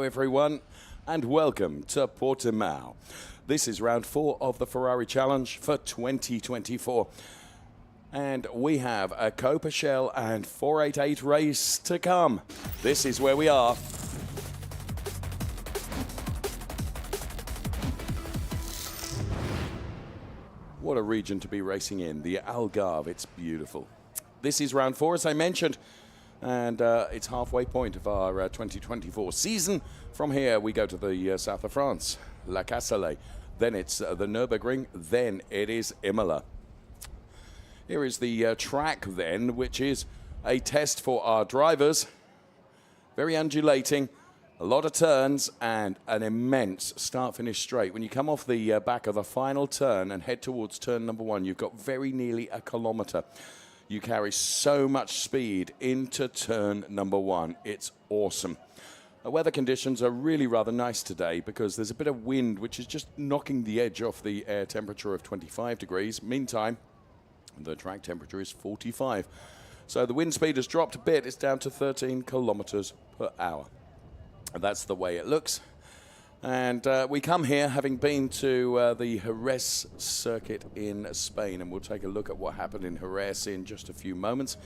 everyone, and welcome to Portimão. This is round 4 of the Ferrari Challenge for 2024. And we have a Coppa Shell and 488 race to come. This is where we are. What a region to be racing in, the Algarve, it's beautiful. This is round 4, as I mentioned, and it's halfway point of our 2024 season. From here, we go to the south of France, La Castellet. Then it's the Nürburgring, then it is Imola. Here is the track then, which is a test for our drivers. Very undulating, a lot of turns, and an immense start-finish straight. When you come off the back of the final turn and head towards turn number 1, you've got very nearly a kilometre. You carry so much speed into turn number 1. It's awesome. The weather conditions are really rather nice today because there's a bit of wind which is just knocking the edge off the air temperature of 25 degrees. Meantime, the track temperature is 45. So the wind speed has dropped a bit. It's down to 13 kilometers per hour. And that's the way it looks. And we come here having been to the Jerez circuit in Spain, and we'll take a look at what happened in Jerez in just a few moments.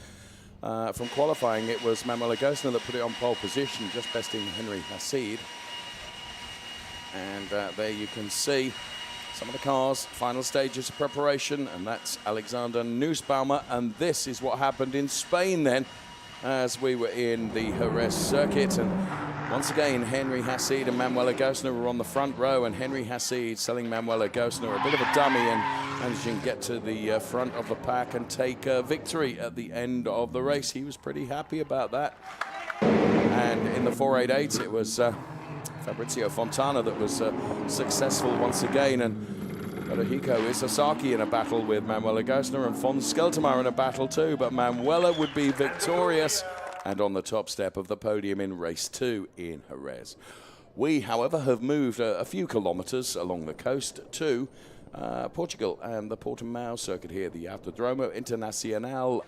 From qualifying, it was Manuel Agostina that put it on pole position, just besting Henry Hassid. And there you can see some of the cars, final stages of preparation, and that's Alexander Nussbaumer. And this is what happened in Spain then, as we were in the Jerez circuit. And once again, Henry Hassid and Manuel Agostina were on the front row, and Henry Hassid selling Manuel Agostina a bit of a dummy and managing to get to the front of the pack and take victory at the end of the race. He was pretty happy about that. And in the 488, it was Fabrizio Fontana that was successful once again, and Tomohiko Isozaki in a battle with Manuel Agostina, and von Skeltermar in a battle too, but Manuela would be victorious and on the top step of the podium in race 2 in Jerez. We, however, have moved a few kilometres along the coast to Portugal and the Portimão circuit here, the Autodromo Internacional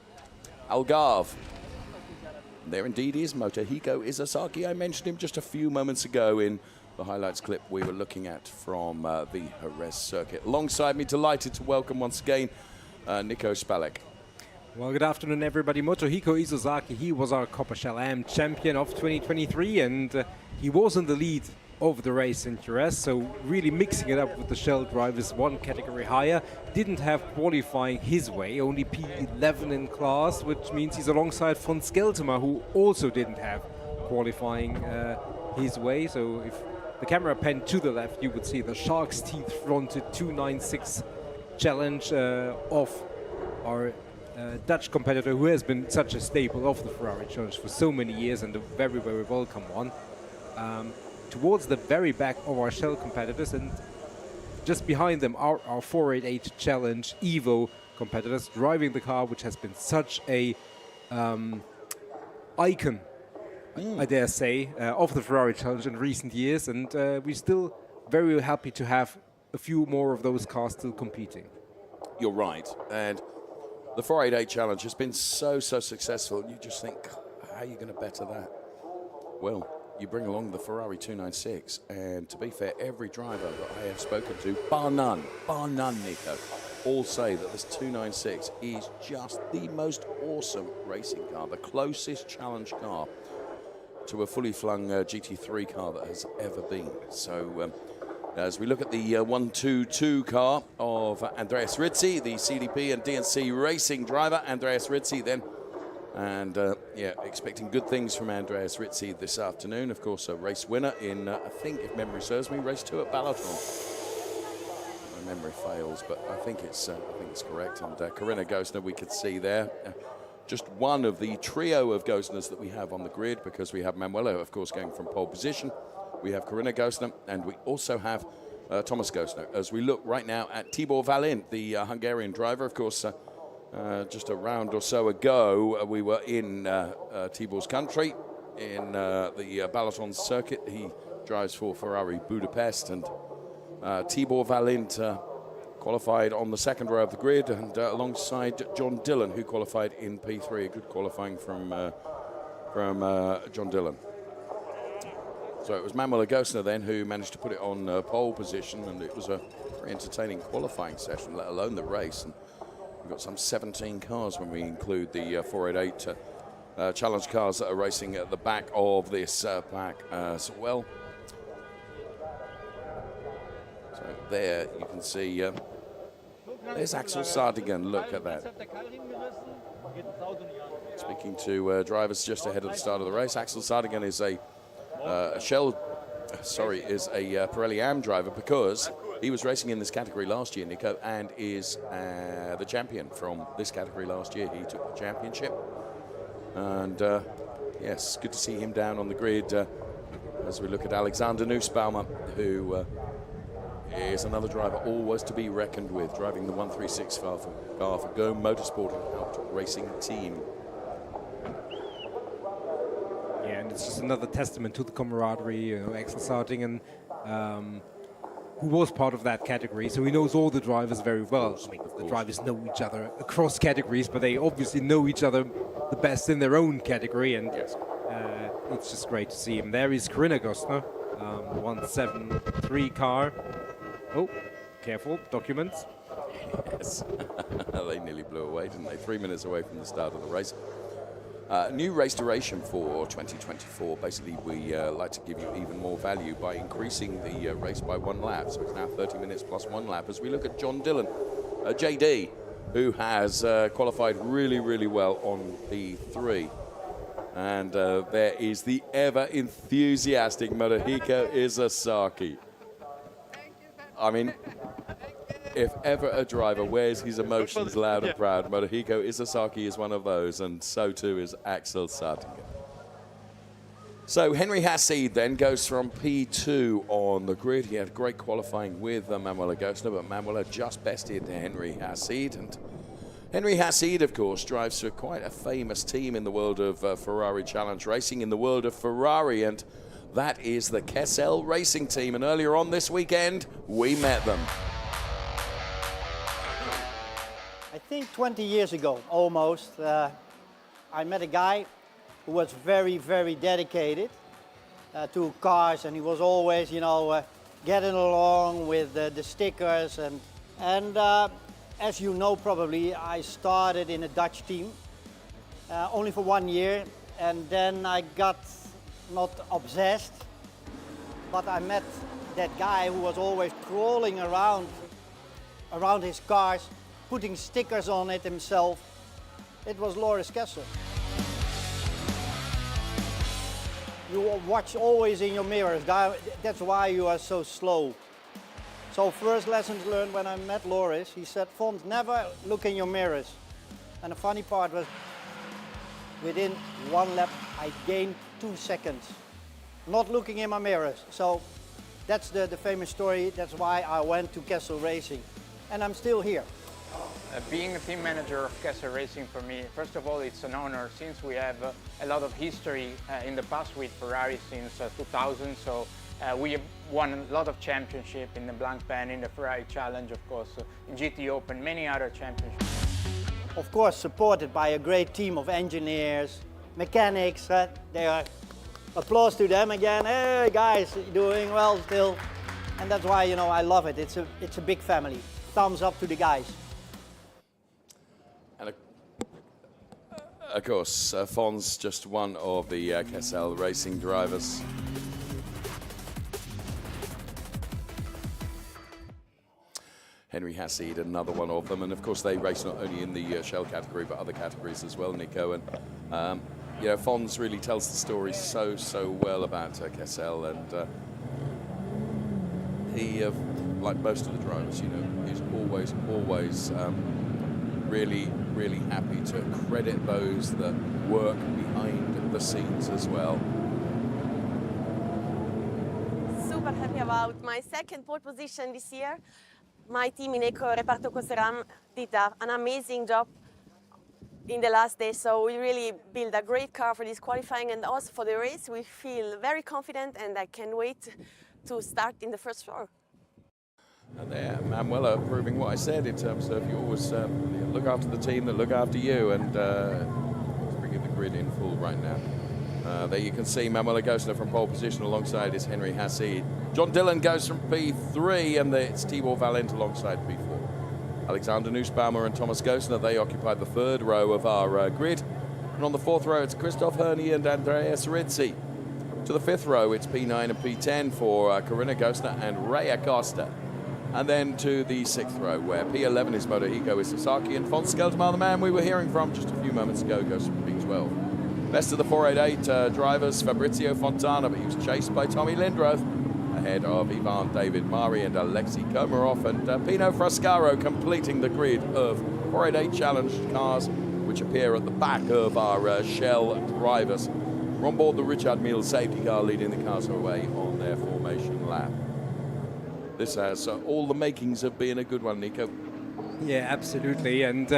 Algarve. There indeed is Motohiko Isozaki. I mentioned him just a few moments ago in the highlights clip we were looking at from the Jerez circuit. Alongside me, delighted to welcome once again Nico Spalek. Well, good afternoon, everybody. Motohiko Isozaki, he was our Coppa Shell Am champion of 2023, and he was in the lead over the race in Jerez, so really mixing it up with the Shell drivers one category higher. Didn't have qualifying his way, only P11 in class, which means he's alongside von Skeltermar, who also didn't have qualifying his way. So if the camera panned to the left, you would see the Shark's Teeth fronted 296 challenge of our Dutch competitor, who has been such a staple of the Ferrari Challenge for so many years, and a very, very welcome one. Towards the very back of our Shell competitors, and just behind them are our 488 Challenge Evo competitors, driving the car which has been such a icon, I dare say, of the Ferrari Challenge in recent years, and we're still very happy to have a few more of those cars still competing. You're right, and the 488 Challenge has been so successful. You just think, how are you going to better that? Well, you bring along the Ferrari 296, and to be fair, every driver that I have spoken to, bar none, Nico, all say that this 296 is just the most awesome racing car, the closest challenge car to a fully flung GT3 car that has ever been. So as we look at the 122 car of Andreas Rizzi, the CDP and DNC racing driver, Andreas Rizzi then. And yeah, expecting good things from Andreas Rizzi this afternoon. Of course, a race winner in, I think, if memory serves me, race 2 at Balaton. My memory fails, but I think it's correct. And Corinna Gosner, we could see there. Just one of the trio of Gosners that we have on the grid, because we have Manuela, of course, going from pole position. We have Corinna Gosner, and we also have Thomas Gosner. As we look right now at Tibor Valint, the Hungarian driver, of course, just a round or so ago, we were in Tibor's country, in the Balaton circuit. He drives for Ferrari Budapest, and Tibor Valint qualified on the second row of the grid, and alongside John Dillon, who qualified in P3. A good qualifying from John Dillon. So it was Manuel Agostina then who managed to put it on pole position, and it was a very entertaining qualifying session, let alone the race. And we've got some 17 cars when we include the 488 challenge cars that are racing at the back of this pack as well. So there you can see, there's Axel Sardigan, look at that. Speaking to drivers just ahead of the start of the race, Axel Sardigan is a Pirelli Am driver, because he was racing in this category last year, Nico, and is the champion from this category last year. He took the championship. And yes, good to see him down on the grid as we look at Alexander Nussbaumer, who is another driver always to be reckoned with, driving the 136 car for Go Motorsport Out Racing Team. Yeah, and it's just another testament to the camaraderie. You know, Axel Sardigan, who was part of that category, so he knows all the drivers very well. I mean, the drivers know each other across categories, but they obviously know each other the best in their own category, and yes. It's just great to see him. There is Corinne Agostner, 173 car. Oh, careful, documents. Yes, they nearly blew away, didn't they? 3 minutes away from the start of the race. New race duration for 2024. Basically, we like to give you even more value by increasing the race by 1 lap. So it's now 30 minutes plus 1 lap as we look at John Dillon, JD, who has qualified really, really well on P3. And there is the ever enthusiastic Motohiko Izasaki. I mean, if ever a driver wears his emotions loud and proud, Motohiko Izasaki is one of those, and so too is Axel Sardigan. So Henry Hassid then goes from P2 on the grid. He had great qualifying with Manuel Agostina, but Manuel just bested Henry Hassid. And Henry Hassid, of course, drives for quite a famous team in the world of Ferrari Challenge Racing, in the world of Ferrari, and that is the Kessel Racing Team. And earlier on this weekend, we met them. I think 20 years ago, almost, I met a guy who was very, very dedicated to cars, and he was always, you know, getting along with the stickers. And as you know probably, I started in a Dutch team only for 1 year, and then I got not obsessed, but I met that guy who was always crawling around his cars, putting stickers on it himself. It was Loris Kessel. You watch always in your mirrors. That's why you are so slow. So first lessons learned when I met Loris, he said, Fons, never look in your mirrors. And the funny part was, within 1 lap, I gained 2 seconds, not looking in my mirrors. So that's the famous story. That's why I went to Kessel Racing, and I'm still here. Being a team manager of Kessel Racing, for me, first of all, it's an honor, since we have a lot of history in the past with Ferrari since 2000. So we have won a lot of championships in the Blank Pen, in the Ferrari Challenge, of course, in GT Open, many other championships. Of course, supported by a great team of engineers, mechanics. They are, applause to them again. Hey guys, you're doing well still. And that's why, you know, I love it. It's a big family. Thumbs up to the guys. And of course, Fons, just one of the Kessel Racing drivers. Henry Hassid, another one of them, and of course they race not only in the shell category but other categories as well, Nico. And you know, Fons really tells the story so well about Kessel, and he, like most of the drivers, you know, is always really happy to credit those that work behind the scenes as well. Super happy about my second pole position this year. My team in Eco Reparto Coseram did an amazing job in the last day, so we really built a great car for this qualifying, and also for the race. We feel very confident, and I can't wait to start in the first row. And there, Manuela proving what I said in terms of you always look after the team that look after you, and let's bring in the grid in full right now. There you can see Manuel Agostino from pole position alongside is Henry Hassid. John Dillon goes from P3, and it's Tibor Valent alongside P4. Alexander Nussbaumer and Thomas Gosner, they occupy the third row of our grid. And on the fourth row, it's Christoph Herney and Andreas Rizzi. To the fifth row, it's P9 and P10 for Corinna Gosner and Ray Acosta. And then to the sixth row, where P11 is Motohiko Isozaki, and Fons Skelterman, the man we were hearing from just a few moments ago, goes from P12. Best of the 488 drivers, Fabrizio Fontana, but he was chased by Tommy Lindroth, ahead of Ivan David Mari and Alexei Komarov, and Pino Frascaro completing the grid of 488 Challenge cars, which appear at the back of our Shell drivers. We're on board the Richard Mille safety car, leading the cars away on their formation lap. This has all the makings of being a good one, Nico. Yeah, absolutely. And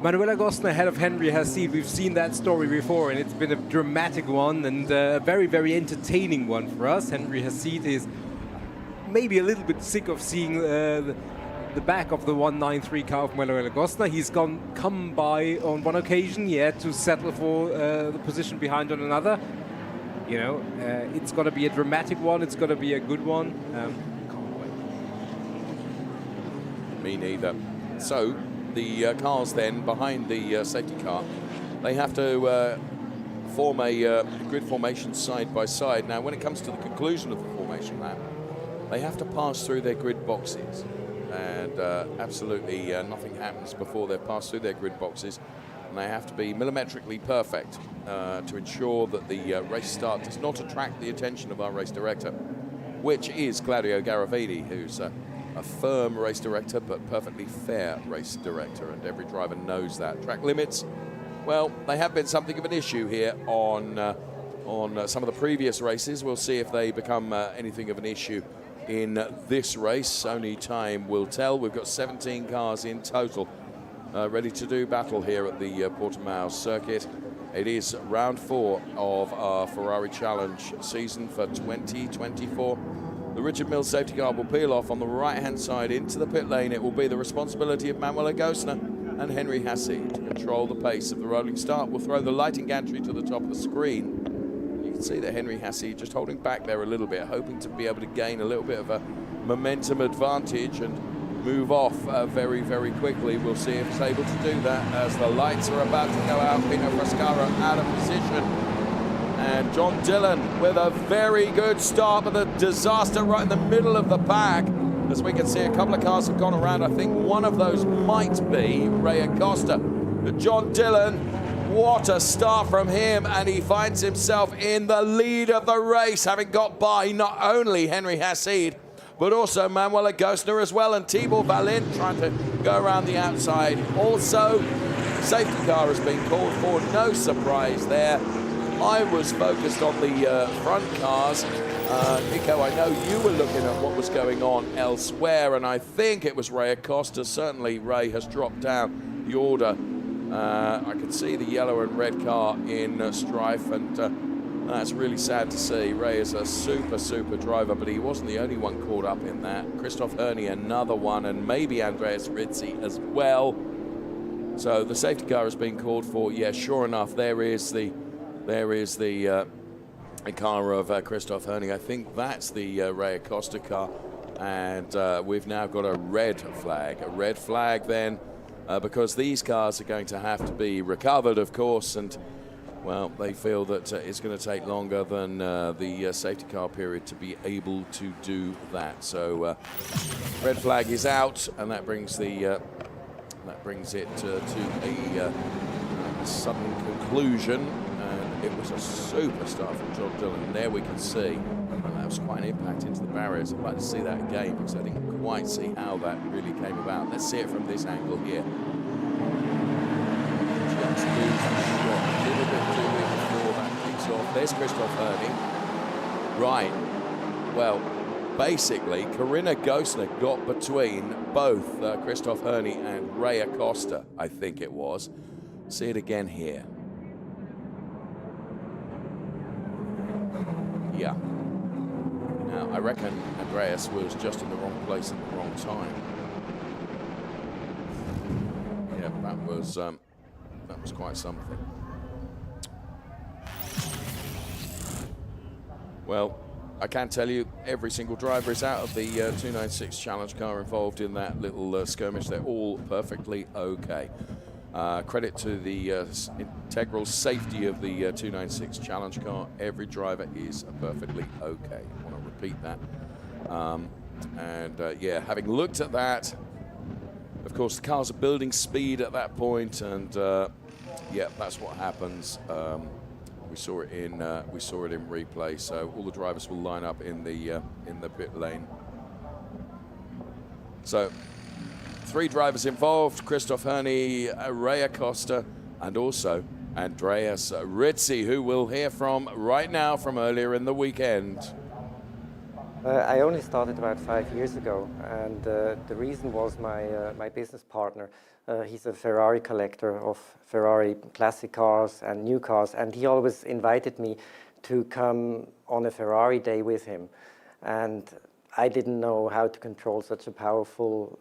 Manuel Agostino ahead of Henry Hassid, we've seen that story before, and it's been a dramatic one and a very, very entertaining one for us. Henry Hassid is maybe a little bit sick of seeing the back of the 193 car of Manuel Agostino. He's come by on one occasion, to settle for the position behind on another. You know, it's going to be a dramatic one. It's going to be a good one. Can't wait. Me neither. So the cars then behind the safety car, they have to form a grid formation side by side. Now, when it comes to the conclusion of the formation lap, they have to pass through their grid boxes. And absolutely nothing happens before they've passed through their grid boxes. And they have to be millimetrically perfect to ensure that the race start does not attract the attention of our race director, which is Claudio Garavini, who's a firm race director but perfectly fair race director, and every driver knows that. Track limits, well, they have been something of an issue here on some of the previous races. We'll see if they become anything of an issue in this race. Only time will tell. We've got 17 cars in total ready to do battle here at the Portimão circuit. It is round 4 of our Ferrari Challenge season for 2024. The Richard Mille safety car will peel off on the right-hand side into the pit lane. It will be the responsibility of Manuel Agostino and Henry Hassid to control the pace of the rolling start. We'll throw the lighting gantry to the top of the screen. You can see that Henry Hassid just holding back there a little bit, hoping to be able to gain a little bit of a momentum advantage and move off very, very quickly. We'll see if he's able to do that as the lights are about to go out. Pino Frascaro out of position. And John Dillon with a very good start, but a disaster right in the middle of the pack. As we can see, a couple of cars have gone around. I think one of those might be Ray Acosta. But John Dillon, what a start from him, and he finds himself in the lead of the race, having got by not only Henry Hassid, but also Manuel Agostino as well, and Tibor Valent trying to go around the outside. Also, safety car has been called for, no surprise there. I was focused on the front cars. Nico, I know you were looking at what was going on elsewhere, and I think it was Ray Acosta. Certainly Ray has dropped down the order. I can see the yellow and red car in strife, and that's really sad to see. Ray is a super driver, but he wasn't the only one caught up in that. Christoph Herney, another one, and maybe Andreas Rizzi as well. So the safety car is being called for. Yeah, sure enough, there is the car of Christoph Herney. I think that's the Ray Acosta car, and we've now got a red flag. A red flag then, because these cars are going to have to be recovered, of course, and well, they feel that it's going to take longer than the safety car period to be able to do that. So red flag is out, and that brings it to a sudden conclusion. And it was a super start from John Dillon, and there we can see, and that was quite an impact into the barriers. I'd like to see that again because I didn't quite see how that really came about. Let's see it from this angle here. Just lose the shot a little bit too big before that kicks off. There's Christoph Herney. Right. Well, basically, Corinna Gosner got between both Christoph Herney and Ray Acosta, I think it was. See it again here. Yeah. Now, I reckon Andreas was just in the wrong place at the wrong time. Yeah, that was quite something. Well, I can tell you every single driver is out of the 296 challenge car involved in that little skirmish. They're all perfectly okay. Credit to the integral safety of the 296 challenge car. Every driver is perfectly okay. I want to repeat that. Yeah, having looked at that, of course, the cars are building speed at that point, and yeah, that's what happens. We saw it in replay. So all the drivers will line up in the pit lane. So 3 drivers involved: Christoph Herney, Ray Acosta, and also Andreas Rizzi, who we'll hear from right now from earlier in the weekend. I only started about 5 years ago, and the reason was my business partner. He's a Ferrari collector of Ferrari classic cars and new cars, and he always invited me to come on a Ferrari day with him. And I didn't know how to control such a powerful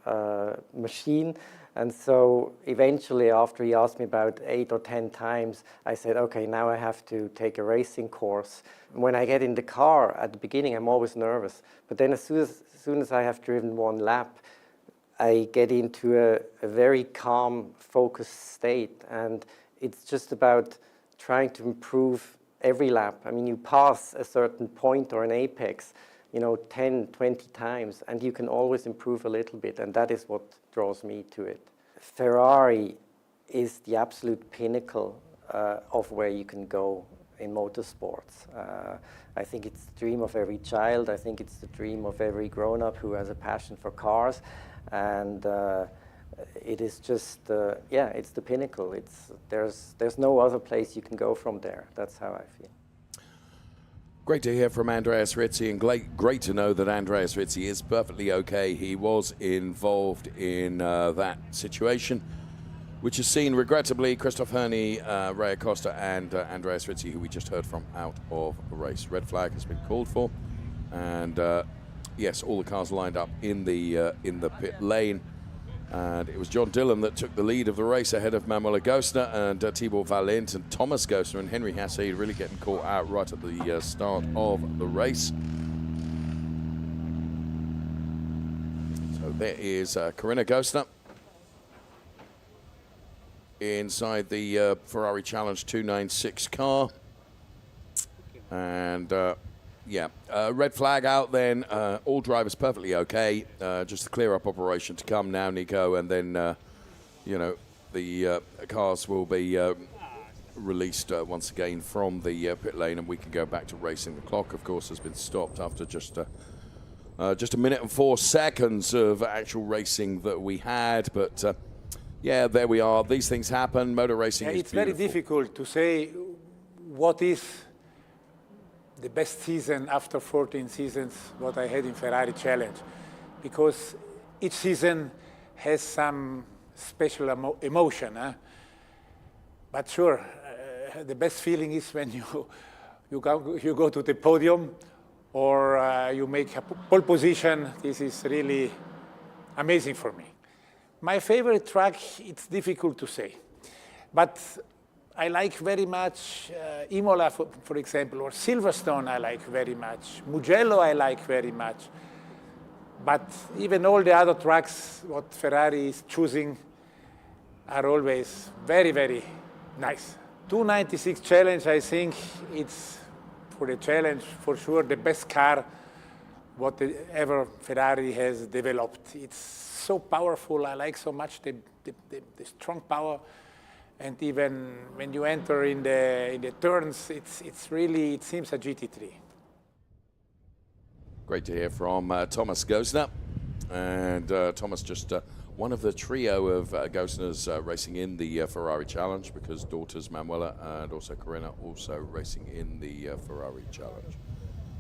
machine. And so eventually, after he asked me about 8 or 10 times, I said, okay, now I have to take a racing course. When I get in the car, at the beginning, I'm always nervous. But then as soon as I have driven 1 lap, I get into a very calm, focused state. And it's just about trying to improve every lap. I mean, you pass a certain point or an apex, 10, 20 times, and you can always improve a little bit, and that is what draws me to it. Ferrari is the absolute pinnacle of where you can go in motorsports. I think it's the dream of every child. I think it's the dream of every grown-up who has a passion for cars, and it is just, it's the pinnacle. There's no other place you can go from there. That's how I feel. Great to hear from Andreas Rizzi, and great to know that Andreas Rizzi is perfectly okay. He was involved in that situation, which has seen, regrettably, Christoph Herney, Ray Acosta, and Andreas Rizzi, who we just heard from, out of the race. Red flag has been called for, and yes, all the cars lined up in the pit lane. And it was John Dillon that took the lead of the race ahead of Manuel Gostner and Tibor Valent and Thomas Gostner and Henry Hassid really getting caught out right at the start of the race. So there is Corinna Gostner inside the Ferrari Challenge 296 car. And yeah, red flag out then. All drivers perfectly okay. Just a clear-up operation to come now, Nico, and then, the cars will be released once again from the pit lane, and we can go back to racing. The clock, of course, has been stopped after just a minute and 4 seconds of actual racing that we had. But, yeah, there we are. These things happen. Motor racing is it's beautiful. Very difficult to say what is the best season after 14 seasons what I had in Ferrari Challenge, because each season has some special emotion. But sure, the best feeling is when you go to the podium or you make a pole position. This is really amazing for me. My favorite track, it's difficult to say, but I like very much Imola, for example, or Silverstone I like very much. Mugello I like very much. But even all the other tracks what Ferrari is choosing are always very, very nice. 296 Challenge, I think it's, for the Challenge, for sure, the best car whatever Ferrari has developed. It's so powerful. I like so much the strong power. And even when you enter in the turns, it's really, it seems a GT3. Great to hear from Thomas Gostner. And Thomas, just one of the trio of Gostner's racing in the Ferrari Challenge, because daughters Manuela and also Corinna also racing in the Ferrari Challenge.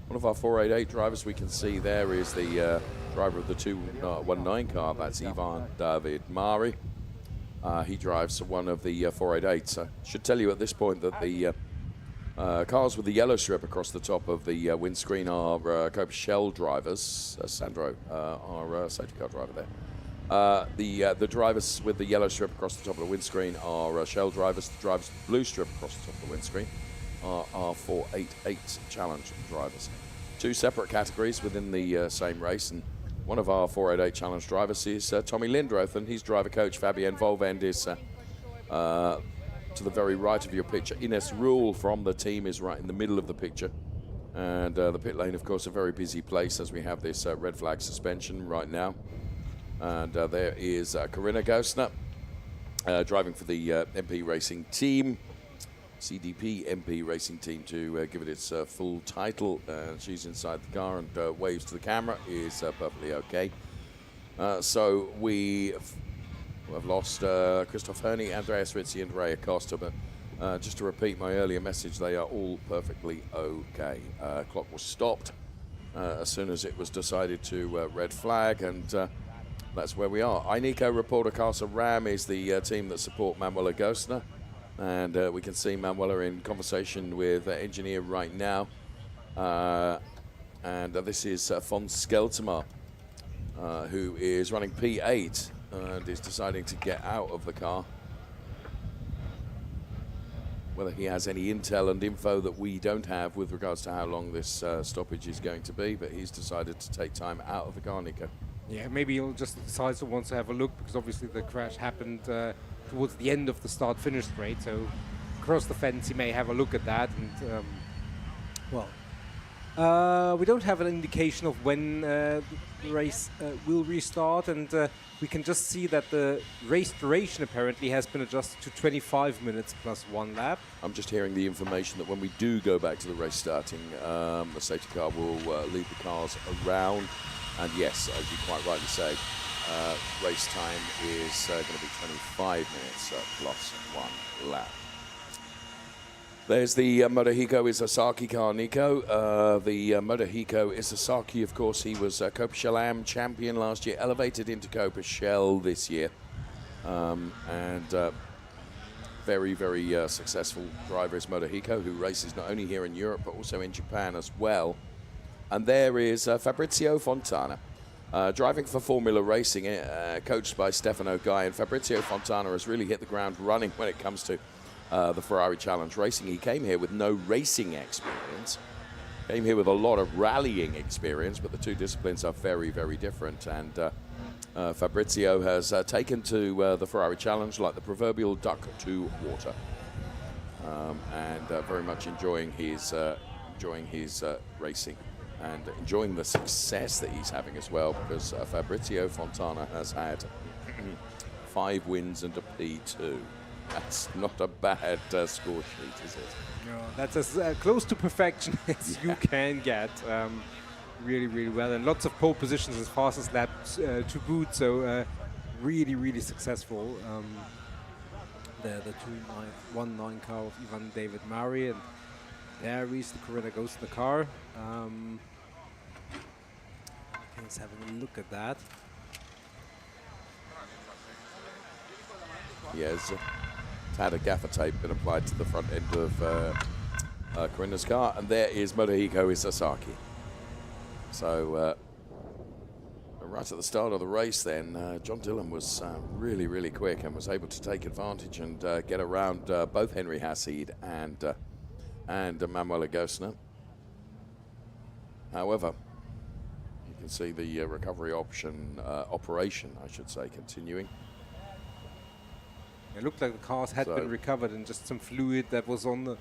One of our 488 drivers we can see there is the driver of the 219 car. That's Ivan David Mari. He drives one of the 488s. I should tell you at this point that the cars with the yellow strip across the top of the windscreen are Coppa Shell drivers. Sandro, our safety car driver there. The drivers with the yellow strip across the top of the windscreen are Shell drivers. The drivers with the blue strip across the top of the windscreen are our 488 Challenge drivers. Two separate categories within the same race, and one of our 488 Challenge drivers is Tommy Lindroth, and his driver coach Fabien Volvend is to the very right of your picture. Ines Rule from the team is right in the middle of the picture. And the pit lane, of course, a very busy place as we have this red flag suspension right now. And there is Corinna Gostner driving for the MP Racing team, CDP MP Racing team, to give it its full title. She's inside the car and waves to the camera, is perfectly okay. So we have lost Christoph Herney, Andreas Rizzi and Ray Acosta, but just to repeat my earlier message, they are all perfectly okay. Clock was stopped as soon as it was decided to red flag, and that's where we are. Ineco Reporter Casa Ram is the team that support Manuela Gostner, and we can see Manuela in conversation with engineer right now. And this is von Skeltemar, who is running P8 and is deciding to get out of the car. Whether he has any intel and info that we don't have with regards to how long this stoppage is going to be, but he's decided to take time out of the car, Nico. Yeah, maybe he'll just decide to want to have a look, because obviously the crash happened towards the end of the start-finish straight, so across the fence he may have a look at that. And we don't have an indication of when the race will restart, and we can just see that the race duration apparently has been adjusted to 25 minutes plus 1 lap. I'm just hearing the information that when we do go back to the race starting, the safety car will lead the cars around. And yes, as you quite rightly say, race time is going to be 25 minutes plus 1 lap. There's the Motohiko Isozaki car, Nico. The Motohiko Isozaki, of course, he was Coppa Shell Am champion last year, elevated into Coppa Shell this year. Very, very successful driver is Motohiko, who races not only here in Europe, but also in Japan as well. And there is Fabrizio Fontana, driving for Formula Racing, coached by Stefano Guy. And Fabrizio Fontana has really hit the ground running when it comes to the Ferrari Challenge Racing. He came here with no racing experience, came here with a lot of rallying experience, but the two disciplines are very, very different. And Fabrizio has taken to the Ferrari Challenge like the proverbial duck to water, and very much enjoying his racing and enjoying the success that he's having as well, because Fabrizio Fontana has had 5 wins and a P2. That's not a bad score sheet, is it? No, that's as close to perfection as you can get. Really, really well, and lots of pole positions as fast as laps to boot. So really, really successful. The 2-9-1-9 car of Ivan David Mari, and there is the Corinna goes to the car. Let's have a look at that. Yes. Had a gaffer tape been applied to the front end of Corinna's car, and there is Motohiko Isozaki. So right at the start of the race then, John Dillon was really, really quick and was able to take advantage and get around both Henry Hassid and Manuela Gostner. However, you can see the recovery operation, I should say, continuing. It looked like the cars had been recovered, and just some fluid that was on the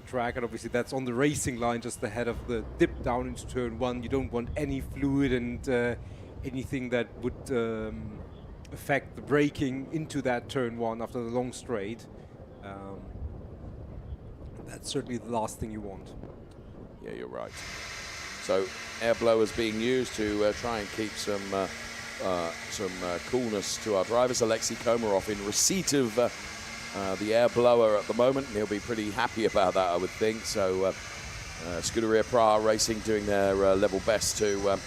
track, and obviously that's on the racing line just ahead of the dip down into turn 1. You don't want any fluid and anything that would affect the braking into that turn 1 after the long straight. That's certainly the last thing you want. Yeah, you're right. So air blowers being used to try and keep some coolness to our drivers. Alexei Komarov in receipt of the air blower at the moment, and he'll be pretty happy about that, I would think. So Scuderia Prague Racing doing their level best to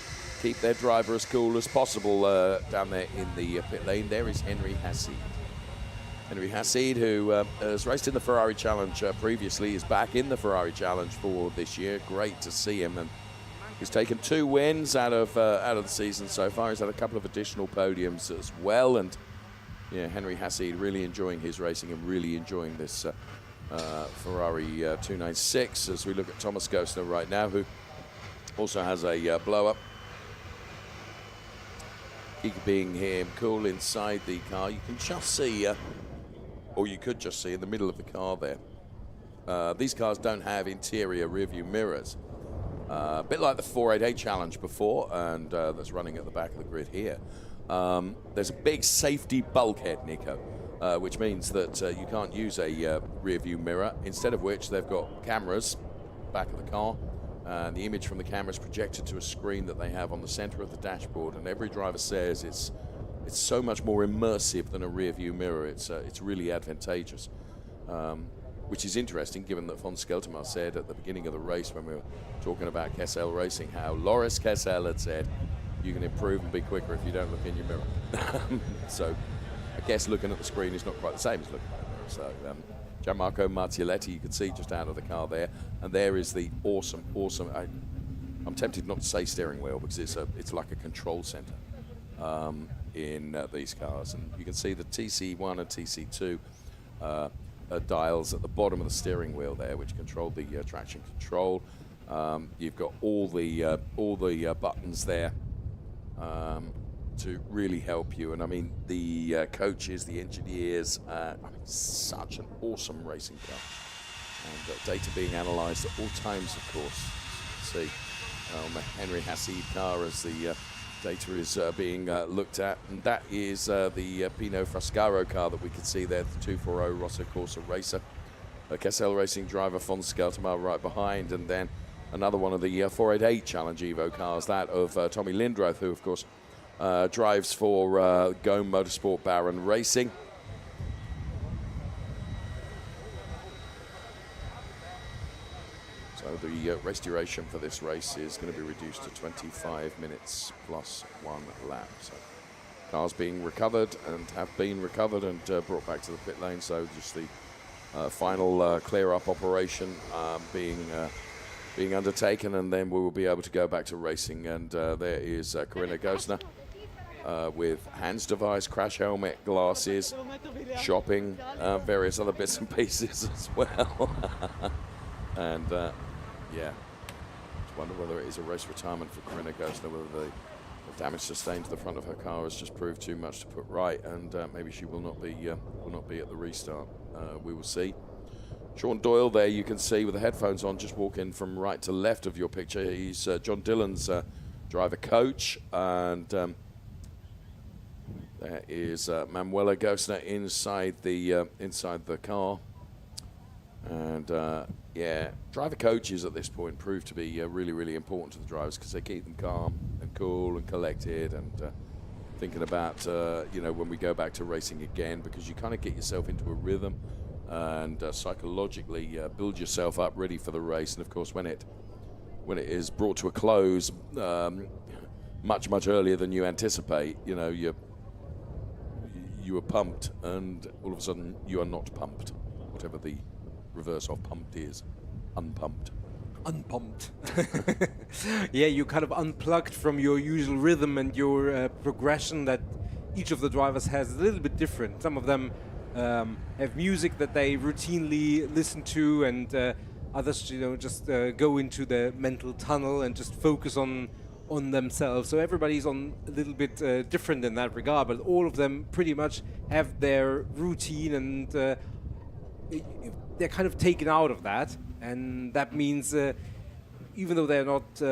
keep their driver as cool as possible down there in the pit lane. There is Henry Hassid. Henry Hassid, who has raced in the Ferrari Challenge previously, is back in the Ferrari Challenge for this year. Great to see him, and he's taken 2 wins out of the season so far. He's had a couple of additional podiums as well, and yeah, Henry Hassid really enjoying his racing and really enjoying this Ferrari 296, as we look at Thomas Gostner right now, who also has a blow-up. Keeping him cool inside the car. You can just see, or you could just see in the middle of the car there. These cars don't have interior rearview mirrors. A bit like the 488 Challenge before, and that's running at the back of the grid here. There's a big safety bulkhead, Nico, which means that you can't use a rear view mirror, instead of which they've got cameras back of the car, and the image from the camera is projected to a screen that they have on the center of the dashboard, and every driver says it's so much more immersive than a rear view mirror. It's really advantageous, which is interesting given that von Skeltermar said at the beginning of the race when we were talking about Kessel Racing how Loris Kessel had said you can improve and be quicker if you don't look in your mirror. So I guess looking at the screen is not quite the same as looking at the mirror. So Gianmarco Martioletti, you can see just out of the car there, and there is the awesome, I'm tempted not to say steering wheel because it's like a control center in these cars, and you can see the TC1 and TC2 dials at the bottom of the steering wheel there, which control the traction control. You've got all the buttons there to really help you, and I mean the coaches, the engineers, such an awesome racing car, and data being analysed at all times, of course. See the Henry Hassid car as the data is being looked at, and that is the Pino Frascaro car that we can see there, the 240 Rosso Corsa racer. Kessel Racing driver von Skeltermar right behind, and then another one of the 488 Challenge Evo cars, that of Tommy Lindroth, who of course drives for Gome Motorsport Baron Racing. So the race duration for this race is going to be reduced to 25 minutes plus 1 lap. So cars being recovered and have been recovered and brought back to the pit lane. So just the final clear-up operation being undertaken, and then we will be able to go back to racing. And there is Corinna Gostner with hands device, crash helmet, glasses, shopping, various other bits and pieces as well. And yeah, just wonder whether it is a race retirement for Corinna Gostner, whether the damage sustained to the front of her car has just proved too much to put right, and maybe she will not be at the restart. We will see. Sean Doyle there, you can see with the headphones on, just walking from right to left of your picture. He's John Dillon's driver coach, and there is Manuela Gostner inside the car. And yeah, driver coaches at this point prove to be really, really important to the drivers because they keep them calm and cool and collected, and thinking about when we go back to racing again, because you kind of get yourself into a rhythm and psychologically build yourself up ready for the race. And of course, when it is brought to a close much earlier than you anticipate, you are pumped, and all of a sudden you are not pumped, whatever the reverse of pumped is. Unpumped. Yeah, you kind of unplugged from your usual rhythm and your progression that each of the drivers has a little bit different. Some of them have music that they routinely listen to, and others just go into the mental tunnel and just focus on themselves. So everybody's on a little bit different in that regard, but all of them pretty much have their routine, and they're kind of taken out of that, and that means even though they're not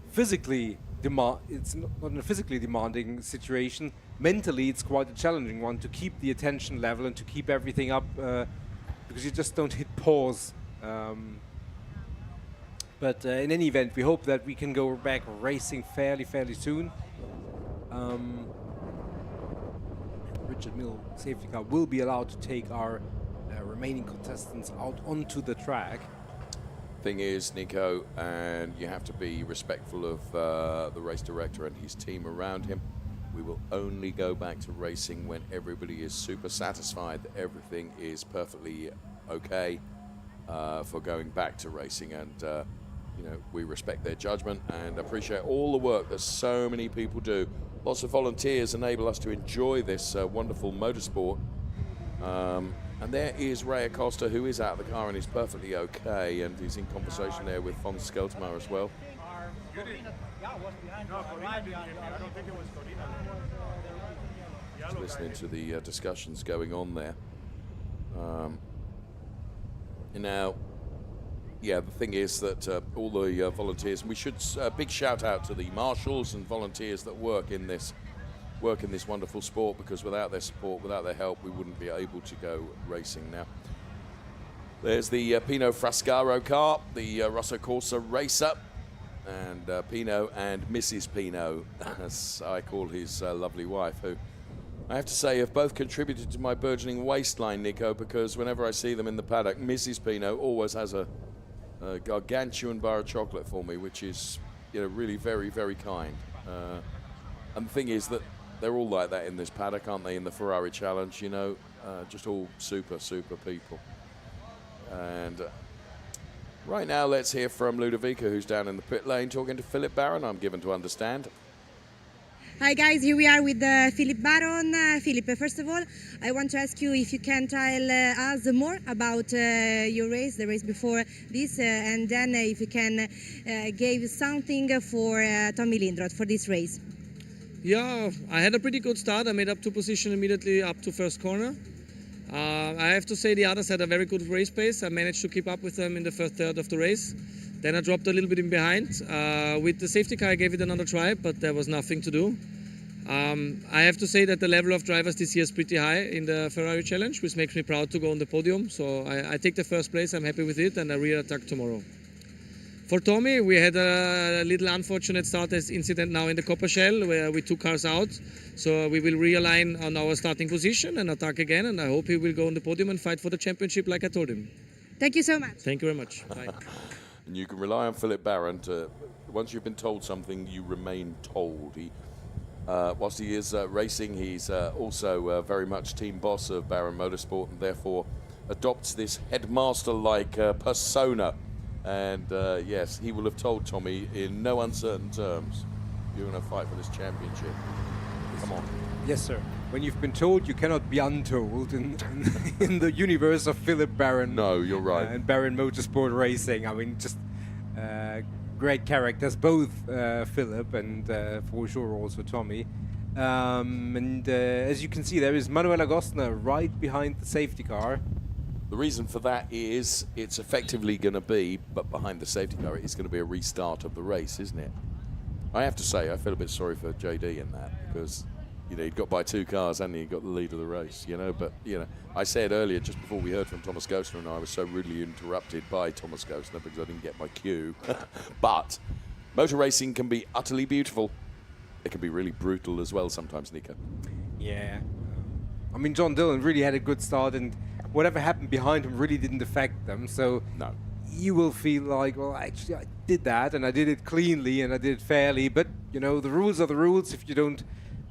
physically it's not a physically demanding situation, mentally it's quite a challenging one to keep the attention level and to keep everything up, because you just don't hit pause. But in any event, we hope that we can go back racing fairly soon. Richard Mill safety car will be allowed to take our remaining contestants out onto the track. Thing is, Nico, and you have to be respectful of the race director and his team around him. We will only go back to racing when everybody is super satisfied that everything is perfectly okay for going back to racing. And we respect their judgment and appreciate all the work that so many people do. Lots of volunteers enable us to enjoy this wonderful motorsport. And there is Ray Acosta, who is out of the car and is perfectly okay, and he's in conversation there with von Skeltmar as well. Just listening to the discussions going on there. Now, yeah, the thing is that all the volunteers, and we should big shout out to the marshals and volunteers that work in this wonderful sport, because without their support, without their help, we wouldn't be able to go racing. Now, there's the Pino Frascaro car, the Rosso Corsa racer, and Pino and Mrs. Pino, as I call his lovely wife, who I have to say have both contributed to my burgeoning waistline, Nico, because whenever I see them in the paddock, Mrs. Pino always has a gargantuan bar of chocolate for me, which is, you know, really very, very kind. And the thing is that they're all like that in this paddock, aren't they, in the Ferrari Challenge, you know, just all super, super people. And right now, let's hear from Ludovica, who's down in the pit lane, talking to Philip Barron, I'm given to understand. Hi guys, here we are with Philip Barron. Philip, first of all, I want to ask you if you can tell us more about your race, the race before this, and then if you can give something for Tommy Lindroth for this race. Yeah, I had a pretty good start. I made up 2 positions immediately up to first corner. I have to say the others had a very good race pace. I managed to keep up with them in the first third of the race. Then I dropped a little bit in behind. With the safety car, I gave it another try, but there was nothing to do. I have to say that the level of drivers this year is pretty high in the Ferrari Challenge, which makes me proud to go on the podium. So I take the first place, I'm happy with it, and I re-attack tomorrow. For Tommy, we had a little unfortunate start incident now in the Coppa Shell, where we took cars out. So we will realign on our starting position and attack again, and I hope he will go on the podium and fight for the championship like I told him. Thank you so much. Thank you very much. Bye. And you can rely on Philip Barron to, once you've been told something, you remain told. He, whilst he is racing, he's also very much team boss of Barron Motorsport, and therefore adopts this headmaster-like persona. And yes, he will have told Tommy in no uncertain terms, you're going to fight for this championship. Come on. Yes, sir. When you've been told, you cannot be untold in the universe of Philip Barron. No, you're right. And Barron Motorsport Racing. I mean, just great characters, both Philip and for sure also Tommy. As you can see, there is Manuel Agostner right behind the safety car. The reason for that is it's effectively going to be, but behind the safety car, it's going to be a restart of the race, isn't it? I have to say, I feel a bit sorry for JD in that, because, you know, he'd got by 2 cars and he got the lead of the race, you know. But, you know, I said earlier, just before we heard from Thomas Gostner, and I was so rudely interrupted by Thomas Gostner because I didn't get my cue. But motor racing can be utterly beautiful. It can be really brutal as well sometimes, Nico. Yeah. I mean, John Dillon really had a good start, and whatever happened behind him really didn't affect them. So no, you will feel like, well, actually, I did that, and I did it cleanly, and I did it fairly. But, you know, the rules are the rules. If you don't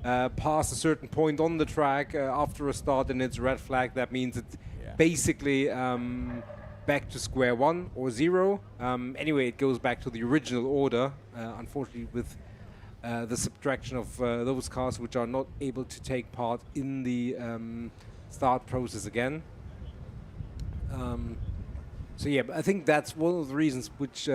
pass a certain point on the track after a start and it's a red flag, that means it's basically back to square one or zero. Anyway, it goes back to the original order, unfortunately, with the subtraction of those cars which are not able to take part in the start process again. So yeah, but I think that's one of the reasons which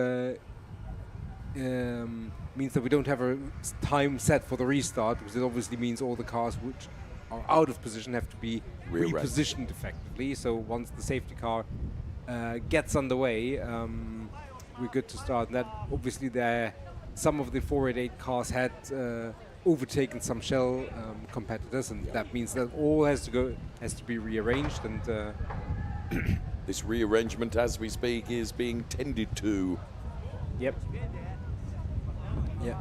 means that we don't have a time set for the restart, because it obviously means all the cars which are out of position have to be repositioned effectively. So once the safety car gets underway, we're good to start. And that obviously some of the 488 cars had overtaken some Shell competitors, and that means that all has to be rearranged. And this rearrangement, as we speak, is being tended to. Yep. Yeah.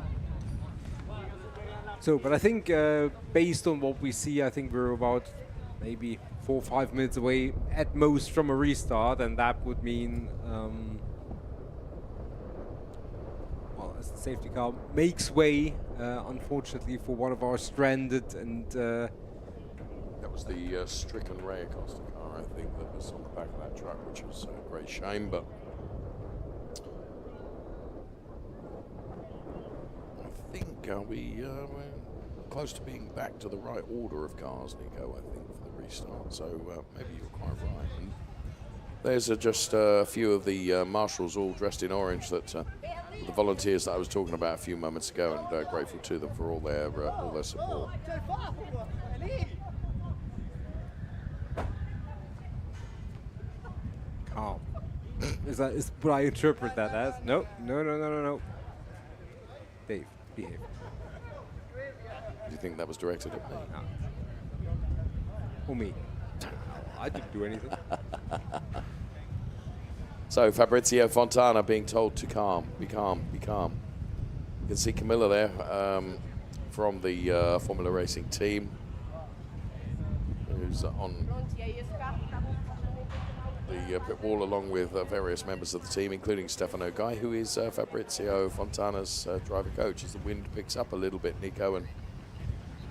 So, but I think based on what we see, I think we're about maybe 4 or 5 minutes away at most from a restart, and that would mean, well, as the safety car makes way, unfortunately, for one of our stranded and... that was the stricken Ray Acosta car, I think, that was on the back of that truck, which was a great shame, but... I think we're close to being back to the right order of cars, Nico, I think, for the restart. So maybe you're quite right. And there's just a few of the marshals all dressed in orange that the volunteers that I was talking about a few moments ago, and grateful to them for all their support. Calm. Is what I interpret that as? No. Dave, behave. Do you think that was directed at me? No. Or me? I didn't do anything. So Fabrizio Fontana being told to be calm. You can see Camilla there from the Formula Racing team, who's on the pit wall along with various members of the team, including Stefano Guy, who is Fabrizio Fontana's driver coach. As the wind picks up a little bit, Nico, and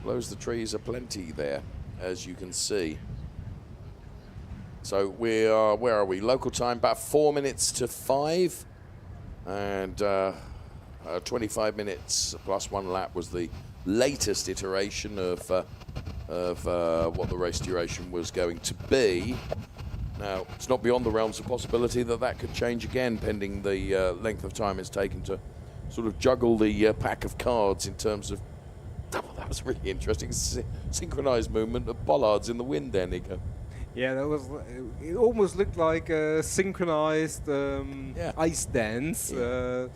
blows the trees aplenty there, as you can see. So we are, where are we? Local time, about 4 minutes to 5. And 25 minutes plus 1 lap was the latest iteration of what the race duration was going to be. Now, it's not beyond the realms of possibility that could change again, pending the length of time it's taken to sort of juggle the pack of cards in terms of... Oh, that was really interesting. Synchronized movement of bollards in the wind there, Nico. Yeah, that was. It almost looked like a synchronized ice dance. Yeah.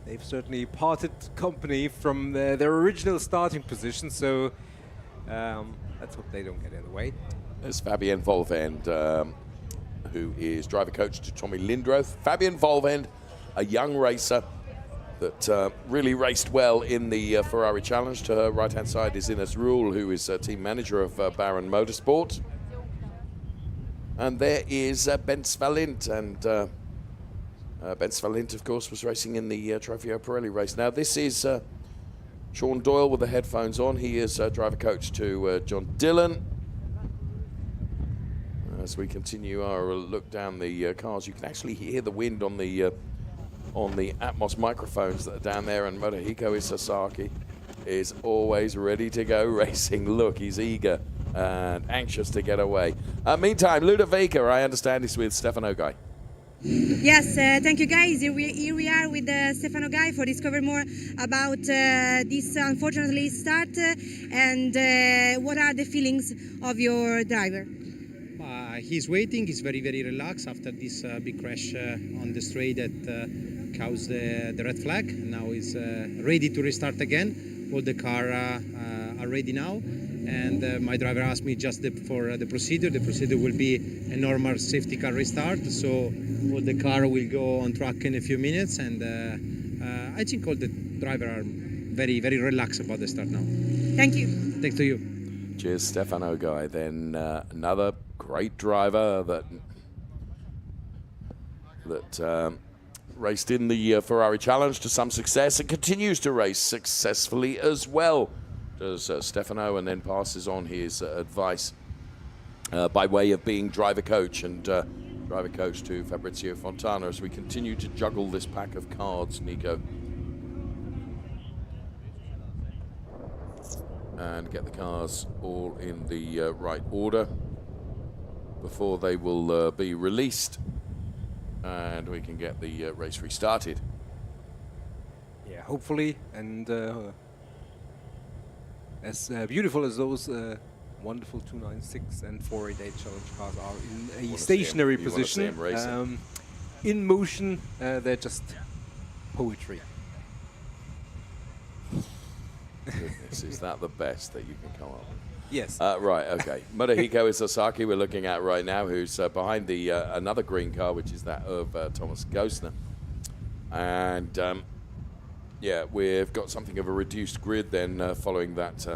They've certainly parted company from their original starting position, so let's hope they don't get in the way. There's Fabian Volvend, who is driver coach to Tommy Lindroth. Fabian Volvend, a young racer that really raced well in the Ferrari Challenge. To her right-hand side is Ines Rule, who is team manager of Baron Motorsport. And there is Ben Svalint, and Ben Svalint, of course, was racing in the Trofeo Pirelli race. Now, this is Sean Doyle with the headphones on. He is driver coach to John Dillon. As we continue our look down the cars, you can actually hear the wind on the Atmos microphones that are down there, and Motohiko Isasaki is always ready to go racing. Look, he's eager and anxious to get away. Meantime, Ludovica, I understand, is with Stefano Guy. Yes, thank you guys. Here we are with Stefano Guy for discover more about this unfortunately start and what are the feelings of your driver? He's waiting, he's very relaxed after this big crash on the straight that caused the red flag. Now he's ready to restart again. All the car are ready now, and my driver asked me just for the procedure. The procedure will be a normal safety car restart, so all the car will go on track in a few minutes, and I think all the drivers are very relaxed about the start now. Thank you. Thanks to you. Cheers, Stefano Guy. Then another great driver that raced in the Ferrari Challenge to some success and continues to race successfully as well, does Stefano, and then passes on his advice by way of being driver coach and driver coach to Fabrizio Fontana as we continue to juggle this pack of cards, Nico, and get the cars all in the right order before they will be released, and we can get the race restarted. Yeah, hopefully, and as beautiful as those wonderful 296 and 488 challenge cars are in a stationary position, in motion, they're just poetry. Goodness, is that the best that you can come up with? Yes. Right, okay. Motohiko Isasaki we're looking at right now, who's behind the another green car, which is that of Thomas Gostner. And yeah, we've got something of a reduced grid then following that,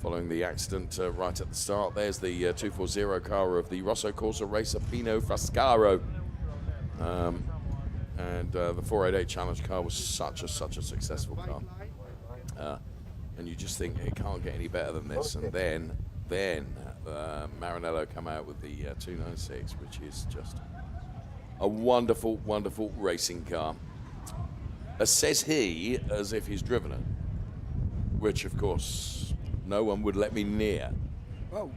following the accident right at the start. There's the 240 car of the Rosso Corsa racer Pino Frascaro. And the 488 Challenge car was such a successful car. And you just think it can't get any better than this, and then Maranello come out with the 296, which is just a wonderful racing car. Says he as if he's driven it, which of course no one would let me near. Well,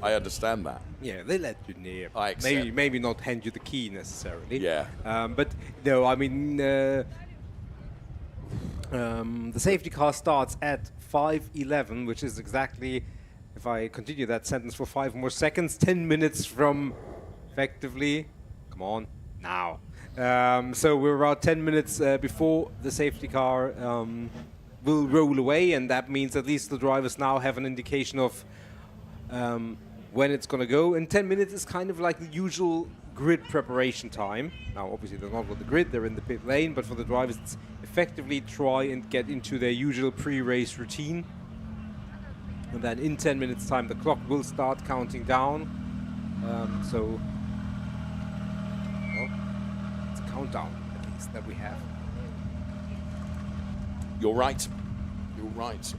I understand that. Yeah, they let you near. I accept. Maybe not hand you the key necessarily. Yeah. But no, I mean, the safety car starts at 5:11, which is exactly, if I continue that sentence for 5 more seconds, 10 minutes from effectively, come on, now. So we're about 10 minutes before the safety car will roll away, and that means at least the drivers now have an indication of when it's going to go. And 10 minutes is kind of like the usual grid preparation time. Now, obviously, they're not on the grid, they're in the pit lane, but for the drivers, it's effectively try and get into their usual pre-race routine. And then in 10 minutes' time, the clock will start counting down. So, well, it's a countdown, at least, that we have. You're right. You're right.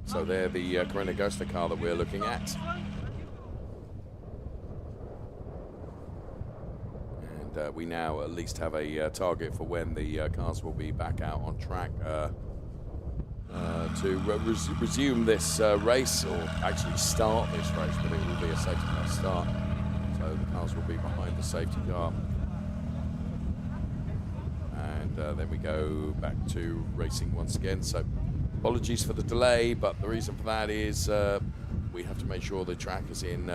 So they're the Corona Ghoster car that we're looking at. And we now at least have a target for when the cars will be back out on track to resume this race, or actually start this race, but it will be a safety car start. So the cars will be behind the safety car. And then we go back to racing once again. So apologies for the delay, but the reason for that is we have to make sure the track is in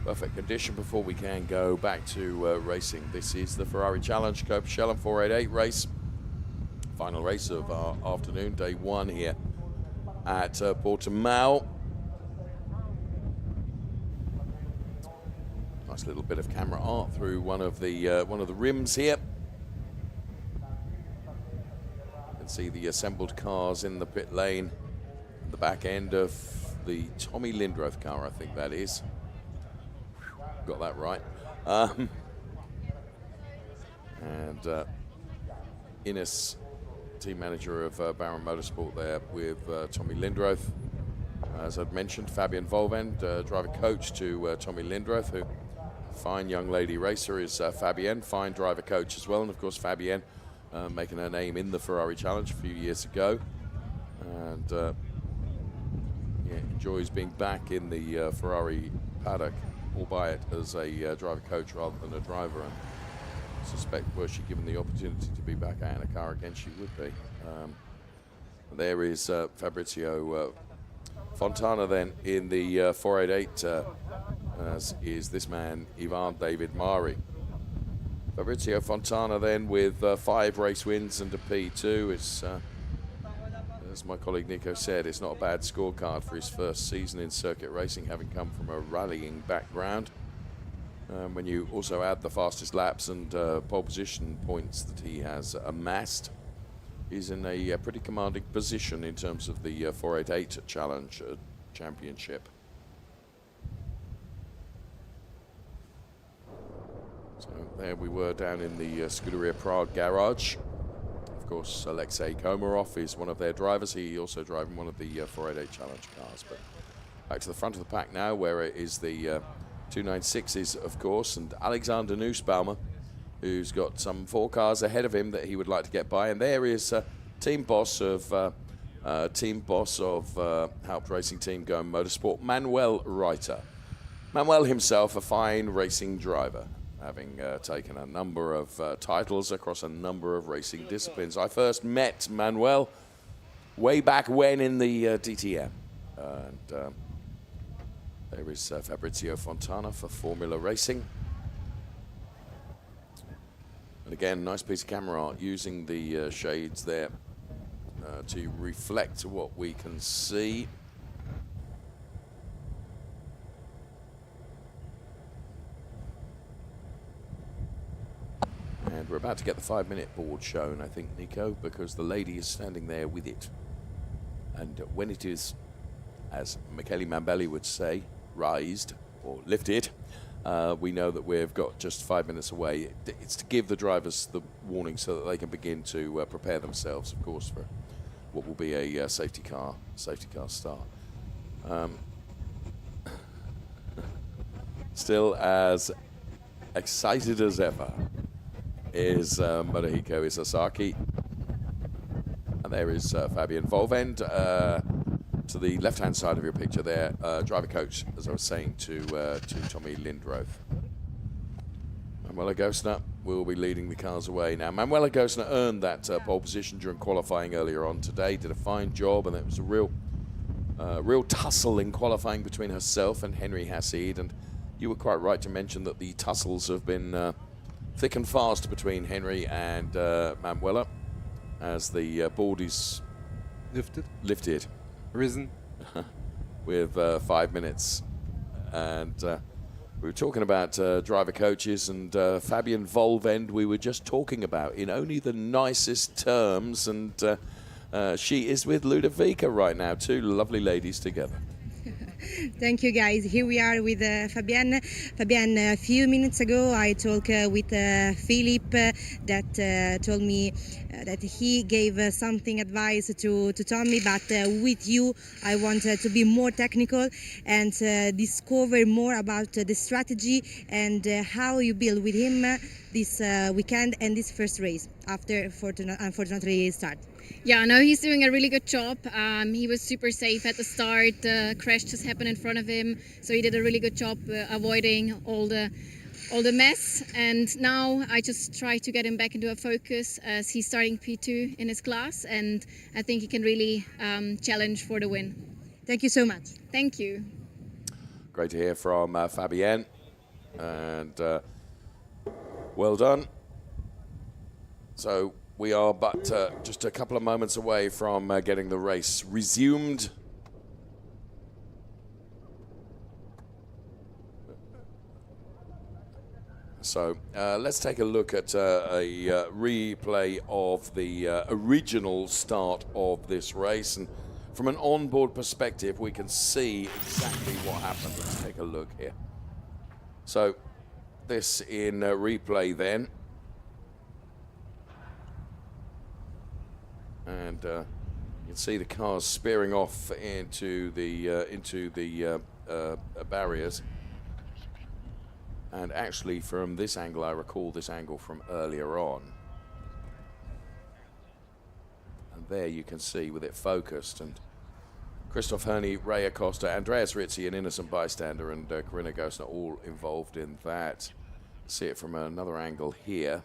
perfect condition before we can go back to racing. This is the Ferrari Challenge Coppa Scelem 488 race. Final race of our afternoon, day 1 here at Portimão. Nice little bit of camera art through one of the rims here. You can see the assembled cars in the pit lane, the back end of the Tommy Lindroth car, I think that is. Got that right. And Ines, team manager of Baron Motorsport, there with Tommy Lindroth. As I'd mentioned, Fabian Volvend, driver coach to Tommy Lindroth, who fine young lady racer is Fabienne, fine driver coach as well. And of course, Fabienne making her name in the Ferrari Challenge a few years ago. And yeah, enjoys being back in the Ferrari paddock, albeit as a driver coach rather than a driver. And I suspect were she given the opportunity to be back out in a car again, she would be. There is Fabrizio Fontana then in the 488, as is this man, Ivan David Mari. Fabrizio Fontana then with 5 race wins and a P2. It's, as my colleague Nico said, it's not a bad scorecard for his first season in circuit racing, having come from a rallying background. When you also add the fastest laps and pole position points that he has amassed, he's in a pretty commanding position in terms of the 488 Challenge Championship. So there we were down in the Scuderia Prague garage. Of course, Alexei Komarov is one of their drivers. He also driving one of the 488 Challenge cars. But back to the front of the pack now, where it is the 296s, of course, and Alexander Nussbaumer, who's got some 4 cars ahead of him that he would like to get by. And there is team boss of Haupt Racing Team Going Motorsport, Manuel Reiter. Manuel himself, a fine racing driver, having taken a number of titles across a number of racing disciplines. I first met Manuel way back when in the DTM. And there is Fabrizio Fontana for Formula Racing. And again, nice piece of camera art using the shades there to reflect what we can see. And we're about to get the 5-minute board shown, I think, Nico, because the lady is standing there with it. And when it is, as Michele Mambelli would say, raised or lifted, we know that we've got just 5 minutes away. It's to give the drivers the warning so that they can begin to prepare themselves, of course, for what will be a safety car start. Still as excited as ever is Motohiko Isozaki. And There is Fabian Volvend. To the left-hand side of your picture there, driver coach, as I was saying to Tommy Lindroth. Manuela Gosner will be leading the cars away now. Manuela Gosner earned that pole position during qualifying earlier on today, did a fine job, and it was a real tussle in qualifying between herself and Henry Hassid, and you were quite right to mention that the tussles have been thick and fast between Henry and Manuela as the board is lifted. Risen. With 5 minutes. And we were talking about driver coaches, and Fabian Volvend we were just talking about in only the nicest terms, and she is with Ludovica right now, two lovely ladies together. Thank you, guys. Here we are with Fabian. Fabian, a few minutes ago I talked with Philip that told me that he gave something advice to Tommy, but with you I want to be more technical and discover more about the strategy and how you build with him this weekend and this first race after unfortunately start. Yeah, no, he's doing a really good job. He was super safe at the start. The crash just happened in front of him, so he did a really good job avoiding all the mess. And now I just try to get him back into a focus as he's starting P2 in his class, and I think he can really challenge for the win. Thank you so much. Thank you. Great to hear from Fabienne, and well done. So we are but just a couple of moments away from getting the race resumed. So let's take a look at a replay of the original start of this race. And from an onboard perspective, we can see exactly what happened. Let's take a look here. So this in replay then. And you can see the cars spearing off into the barriers. And actually, from this angle, I recall this angle from earlier on. And there you can see with it focused. And Christoph Herney, Ray Acosta, Andreas Rizzi, an innocent bystander, and Corinna Gosner all involved in that. See it from another angle here.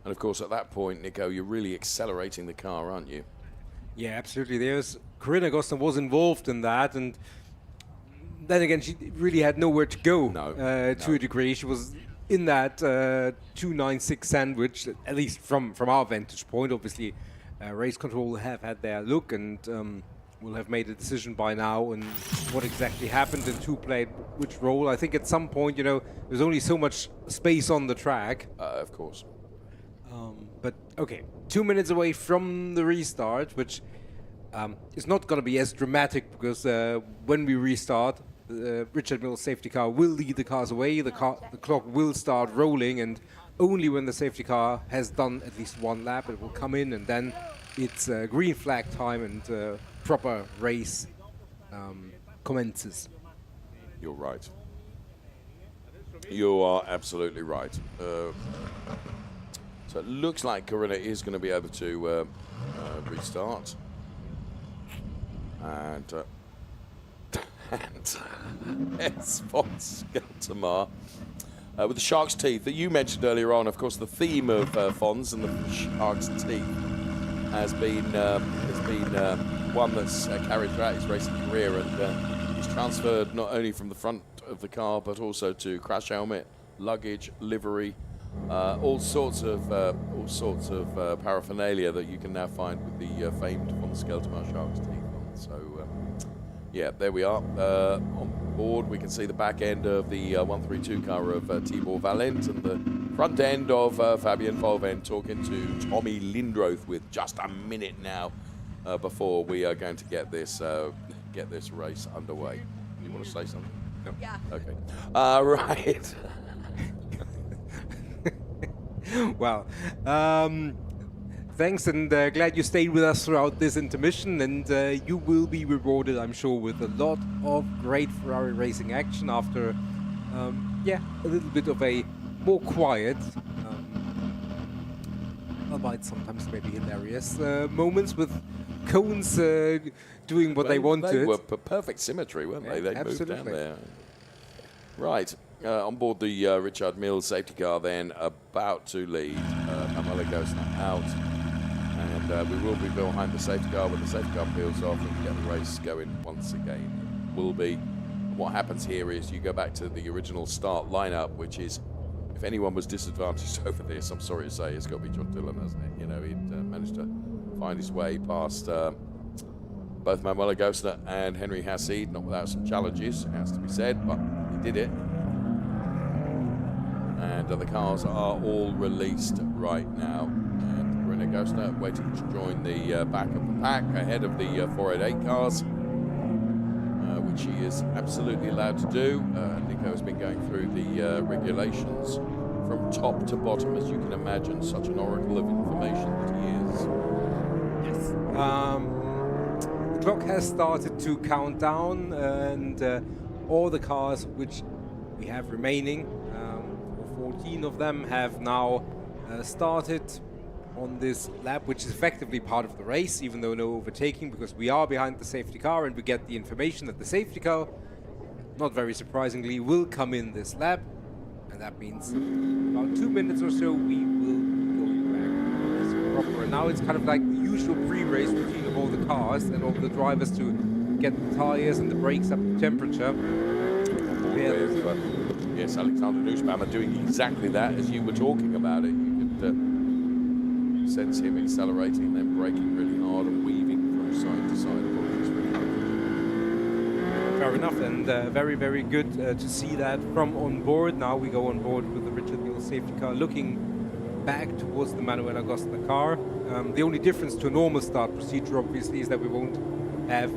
And of course, at that point, Nico, you're really accelerating the car, aren't you? Yeah, absolutely. Corinna Gosner was involved in that, and then again, she really had nowhere to go to a degree. She was in that 296 sandwich, at least from our vantage point. Obviously, race control have had their look and will have made a decision by now on what exactly happened and who played which role. I think at some point, there's only so much space on the track. Of course. But okay, 2 minutes away from the restart, which is not going to be as dramatic because when we restart, Richard Mills' safety car will lead the cars away. The clock will start rolling, and only when the safety car has done at least one lap, it will come in, and then it's green flag time and proper race commences. You're right. You are absolutely right. So it looks like Corinna is going to be able to restart. And it's von Skeltermar with the shark's teeth that you mentioned earlier on. Of course, the theme of Fons and the shark's teeth has been one that's carried throughout his racing career, and he's transferred not only from the front of the car but also to crash helmet, luggage, livery, all sorts of paraphernalia that you can now find with the famed von Skeltermar shark's teeth on. So yeah, there we are. On board, we can see the back end of the 132 car of Tibor Valent and the front end of Fabian Volvend talking to Tommy Lindroth with just a minute now before we are going to get this race underway. You want to say something? No? Yeah. Okay. Right. Well, thanks, and glad you stayed with us throughout this intermission, and you will be rewarded, I'm sure, with a lot of great Ferrari racing action after, a little bit of a more quiet albeit sometimes maybe hilarious moments with cones doing what they wanted. They were perfect symmetry, weren't they? They absolutely. moved down there. Right. On board the Richard Mills safety car then, about to lead. Manuel Agostino out. And we will be behind the safety car when the safety car peels off and get the race going once again. Will be. What happens here is you go back to the original start lineup, which is, if anyone was disadvantaged over this, I'm sorry to say, it's got to be John Dillon, hasn't it? You know, he'd managed to find his way past both Manuel Agostino and Henry Hassid, not without some challenges, it has to be said, but he did it. And the cars are all released right now. And Bruno Agostino waiting to join the back of the pack ahead of the 488 cars, which he is absolutely allowed to do. Nico has been going through the regulations from top to bottom, as you can imagine, such an oracle of information that he is. Yes. The clock has started to count down, and all the cars which we have remaining, 14 of them, have now started on this lap, which is effectively part of the race, even though no overtaking, because we are behind the safety car and we get the information that the safety car, not very surprisingly, will come in this lap, and that means about 2 minutes or so we will be going back as proper. And now it's kind of like the usual pre-race routine of all the cars and all the drivers to get the tires and the brakes up to temperature. Yes, Alexander Nussbaumer doing exactly that as you were talking about it. You could sense him accelerating and then braking really hard and weaving from side to side. Fair enough, and very, very good to see that from on board. Now we go on board with the Richard Mills safety car, looking back towards the Manuel Agostino car. The only difference to a normal start procedure, obviously, is that we won't have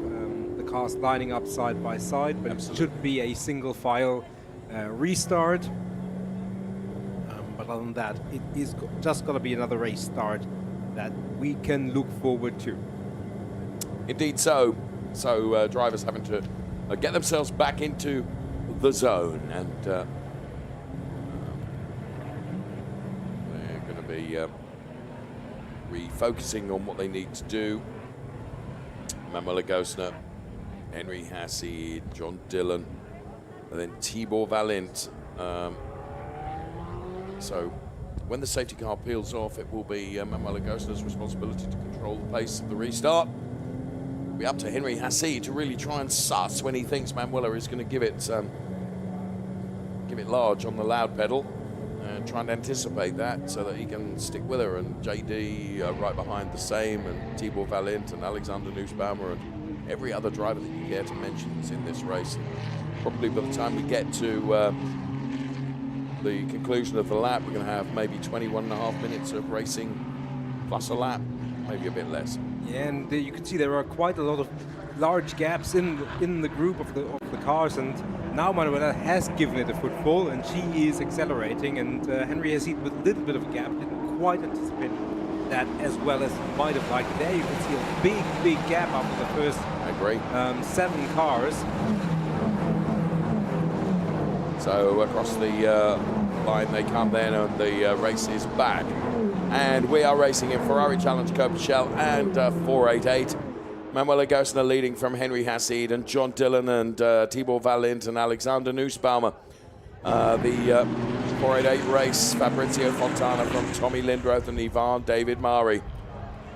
the cars lining up side by side, but It should be a single file restart. But other than that, it is just going to be another race start that we can look forward to. Indeed so. So drivers having to get themselves back into the zone, and they're going to be refocusing on what they need to do. Manuel Agostino, Henry Hassid, John Dillon, and then Tibor Valent. So when the safety car peels off, it will be Manuel Agostino's responsibility to control the pace of the restart. It'll be up to Henry Hassid to really try and suss when he thinks Manuela is going to give it large on the loud pedal, and try and anticipate that so that he can stick with her. And JD right behind the same, and Tibor Valent and Alexander Nussbaumer and every other driver that you care to mention is in this race. And probably by the time we get to the conclusion of the lap, we're going to have maybe 21.5 minutes of racing plus a lap, maybe a bit less. Yeah, and you can see there are quite a lot of large gaps in the group of the cars, and now Manuela has given it a footfall and she is accelerating, and Henry Hassid with a little bit of a gap didn't quite anticipate that as well as he might have liked. There you can see a big gap after the first I agree. 7 cars. So across the line they come then, and the race is back. And we are racing in Ferrari Challenge Coppa Shell and 488. Manuel Agostino leading from Henry Hassid and John Dillon and Tibor Valent and Alexander Nussbaumer. The 488 race, Fabrizio Fontana from Tommy Lindroth and Ivan David Mari.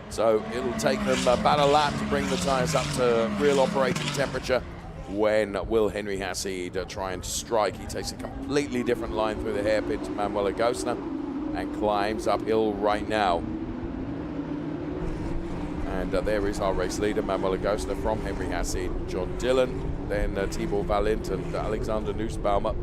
So it'll take them about a lap to bring the tyres up to real operating temperature. When will Henry Hassid try and strike? He takes a completely different line through the hairpin to Manuel Agostino and climbs uphill right now. And there is our race leader, Manuel Agostino, from Henry Hassid, John Dillon, then Tibor Valent and Alexander Nussbaumer.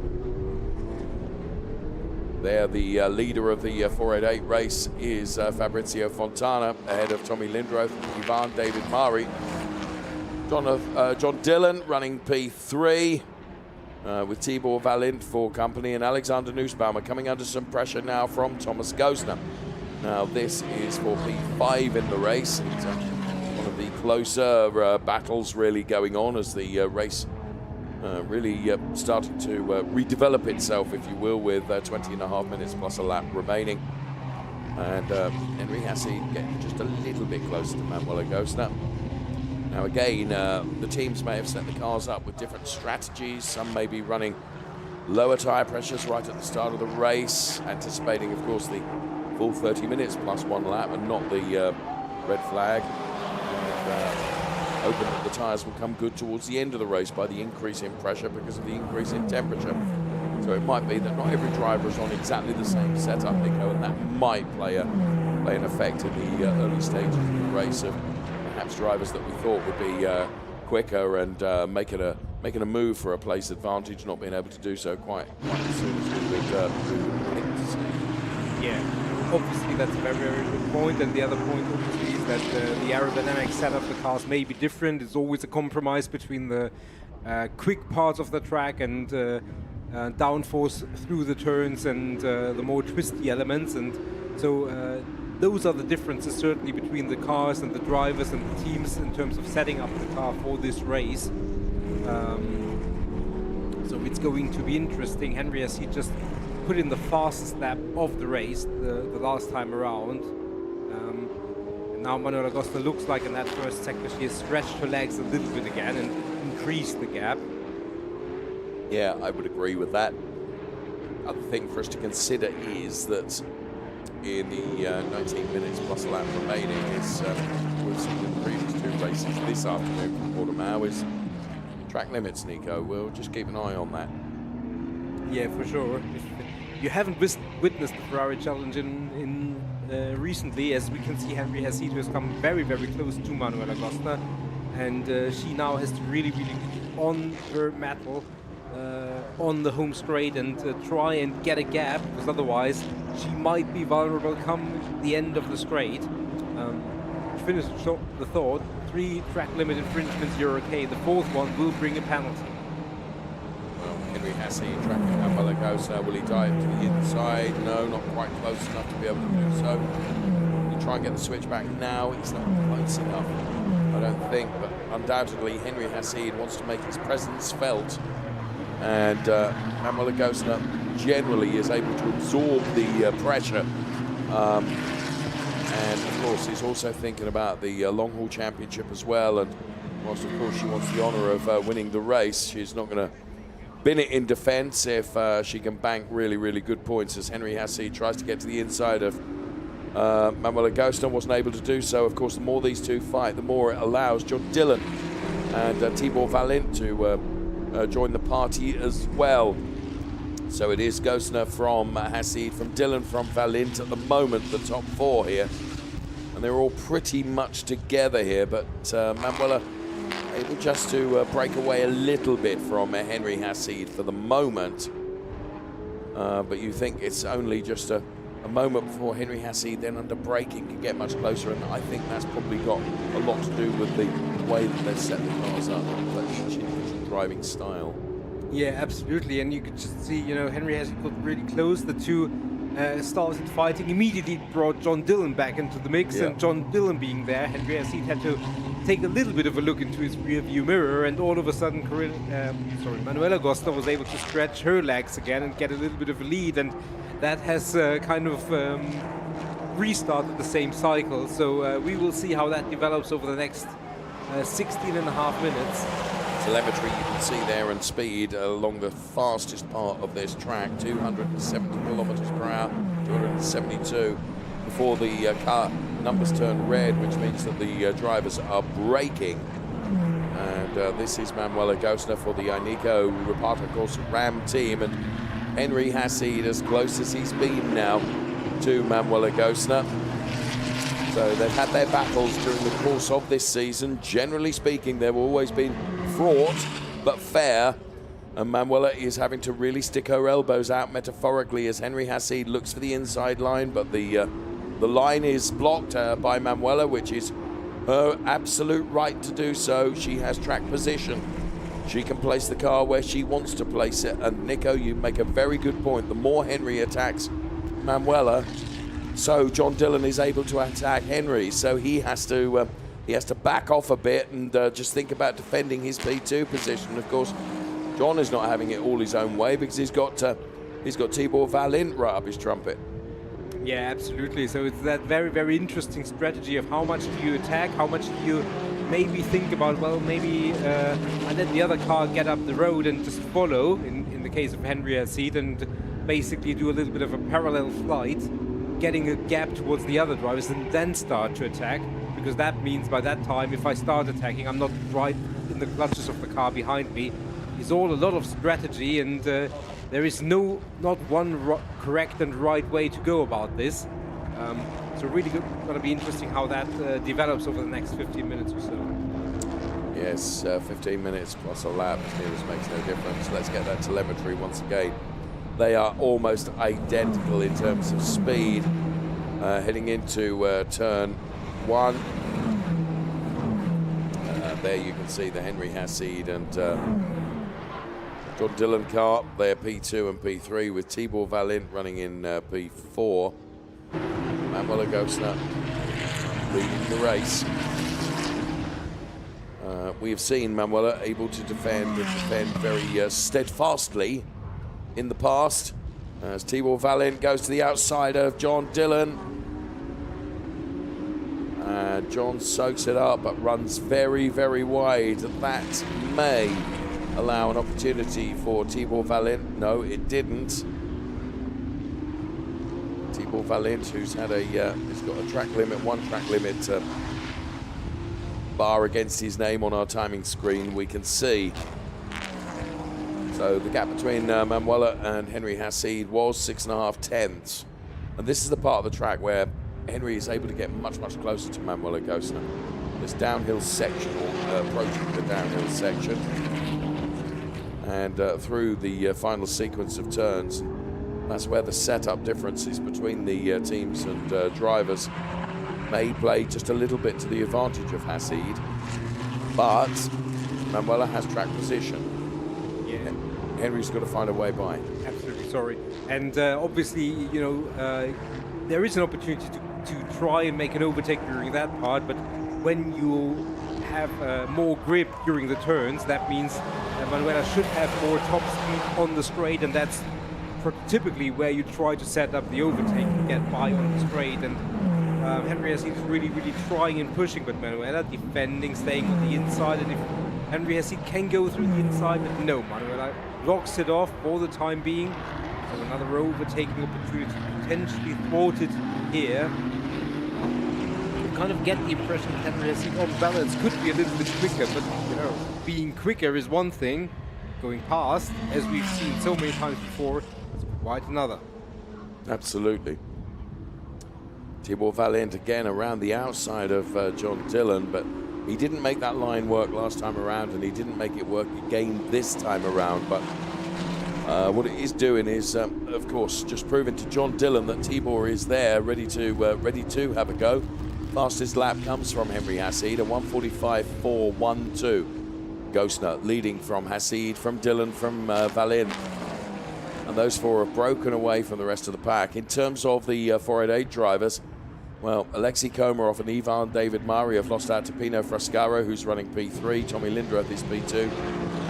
There, the leader of the 488 race is Fabrizio Fontana, ahead of Tommy Lindroth, Ivan David Mari. John Dillon running P3 with Tibor Valent for company, and Alexander Nussbaumer coming under some pressure now from Thomas Gosner. Now this is for P5 in the race. It's one of the closer battles really going on as the race really starting to redevelop itself, if you will, with 20.5 minutes plus a lap remaining. And Henry Hassie getting just a little bit closer to Manuel Agostna. Now again, the teams may have set the cars up with different strategies. Some may be running lower tyre pressures right at the start of the race, anticipating, of course, the full 30 minutes plus 1 lap and not the red flag. And hoping that the tyres will come good towards the end of the race by the increase in pressure because of the increase in temperature. So it might be that not every driver is on exactly the same setup, Nico, and that might play an effect in the early stages of the race of perhaps drivers that we thought would be quicker and making a move for a place advantage, not being able to do so quite as soon as we would like to see. Yeah, obviously that's a very, very good point. And the other point obviously is that the aerodynamic setup of the cars may be different. It's always a compromise between the quick parts of the track and downforce through the turns and the more twisty elements. And so those are the differences certainly between the cars and the drivers and the teams in terms of setting up the car for this race. So it's going to be interesting. Henry Hassie just put in the fastest lap of the race the last time around. And now Manuela Agostna looks like in that first sector she has stretched her legs a little bit again and increased the gap. Yeah, I would agree with that. Other thing for us to consider is that in the 19 minutes plus a lap remaining is we've seen in the previous 2 races this afternoon from Portimão is track limits, Nico. We'll just keep an eye on that. Yeah, for sure. If you haven't witnessed the Ferrari challenge in recently, as we can see, Henry Hassie has come very, very close to Manuela Agostna, and she now has to really, really be on her mettle on the home straight and try and get a gap, because otherwise she might be vulnerable come the end of the straight. To finish the thought, 3 track limit infringements, you're okay. The 4th one will bring a penalty. Well, Henry Hassie tracking Manuel Agostna. Will he dive to the inside? No, not quite close enough to be able to do so. He'll try and get the switch back now. He's not close enough, I don't think, but undoubtedly Henry Hassie wants to make his presence felt. And Manuel Agostna generally is able to absorb the pressure. And of course, he's also thinking about the long haul championship as well. And whilst of course she wants the honour of winning the race, she's not going to bin it in defence if she can bank really, really good points. As Henry Hassie tries to get to the inside of Manuel Agostna, wasn't able to do so. Of course, the more these two fight, the more it allows John Dillon and Thibaut Valent to join the party as well. So it is Agostna from Hassie, from Dillon, from Valent at the moment, the top 4 here. And they're all pretty much together here, but Manuela able just to break away a little bit from Henry Hassie for the moment. But you think it's only just a moment before Henry Hassie then under braking can get much closer, and I think that's probably got a lot to do with the way that they've set the cars up, but each individual driving style. Yeah, absolutely, and you could just see, you know, Henry Hassie got really close. The two started fighting, immediately brought John Dillon back into the mix, and John Dillon being there, Henry Hassie had to take a little bit of a look into his rear view mirror, and all of a sudden Manuela Agostna was able to stretch her legs again and get a little bit of a lead, and that has kind of restarted the same cycle. So we will see how that develops over the next 16 and a half minutes. Telemetry you can see there, and speed along the fastest part of this track, 270 kilometers per hour, 272 before the car numbers turn red, which means that the drivers are braking. And this is Manuela Agostna for the Ineco Reparto Corsa Ram team, and Henry Hassie as close as he's been now to Manuela Agostna. So they've had their battles during the course of this season. Generally speaking, they've always been fraught but fair, and Manuela is having to really stick her elbows out metaphorically as Henry Hassie looks for the inside line, but the line is blocked by Manuela, which is her absolute right to do so. She has track position. She can place the car where she wants to place it, and Nico, you make a very good point. The more Henry attacks Manuela, so John Dillon is able to attack Henry, so he has to back off a bit and just think about defending his P2 position. Of course, John is not having it all his own way because he's got Thibaut Valent right up his trumpet. Yeah, absolutely. So it's that very, very interesting strategy of how much do you attack, how much do you maybe think about, well, maybe I let the other car get up the road and just follow, in the case of Henry Hassid, and basically do a little bit of a parallel flight, getting a gap towards the other drivers and then start to attack, because that means by that time, if I start attacking, I'm not right in the clutches of the car behind me. It's all a lot of strategy, and there is not one correct and right way to go about this. So really going to be interesting how that develops over the next 15 minutes or so. Yes, 15 minutes plus a lap. It makes no difference. Let's get that telemetry once again. They are almost identical in terms of speed. Heading into turn 1. There you can see the Henry Hassid and John Dillon car. They're P2 and P3 with Tibor Valint running in P4. Manuel Agostner leading the race. We have seen Manuel able to defend very steadfastly in the past. As Tibor Valint goes to the outside of John Dillon. John soaks it up but runs very, very wide. That may allow an opportunity for Tibor Valint. No, it didn't. Tibor Valint, who's had he's got a track limit, one track limit bar against his name on our timing screen, we can see. So the gap between Manuela and Henry Hassid was 6.5 tenths. And this is the part of the track where Henry is able to get much, much closer to Manuel Agostner. This downhill section, or approaching the downhill section. And through the final sequence of turns, that's where the setup differences between the teams and drivers may play just a little bit to the advantage of Hassid. But Manuela has track position. Yeah. Henry's got to find a way by. Absolutely, sorry. And obviously, you know, there is an opportunity to try and make an overtake during that part, but when you have more grip during the turns, that means Manuela should have more top speed on the straight, and that's typically where you try to set up the overtake and get by on the straight. And Henry Hassid is really, really trying and pushing, but Manuela defending, staying on the inside, and if Henry Hassid can go through the inside, but no, Manuela blocks it off for the time being. So another overtaking opportunity potentially thwarted here. You kind of get the impression that Henry Hassid on balance could be a little bit quicker, but you know, being quicker is one thing, going past, as we've seen so many times before, is quite another. Absolutely. Tibor Valint again around the outside of John Dillon, but he didn't make that line work last time around, and he didn't make it work again this time around. But what it is doing is, of course, just proving to John Dillon that Tibor is there, ready to have a go. Fastest lap comes from Henry Hassid, a 1:45.412. Agostner leading from Hassid, from Dillon, from Valint. And those four have broken away from the rest of the pack. In terms of the 488 drivers, well, Alexei Komarov and Ivan David Mari have lost out to Pino Frascaro, who's running P3. Tommy Lindroth is P2.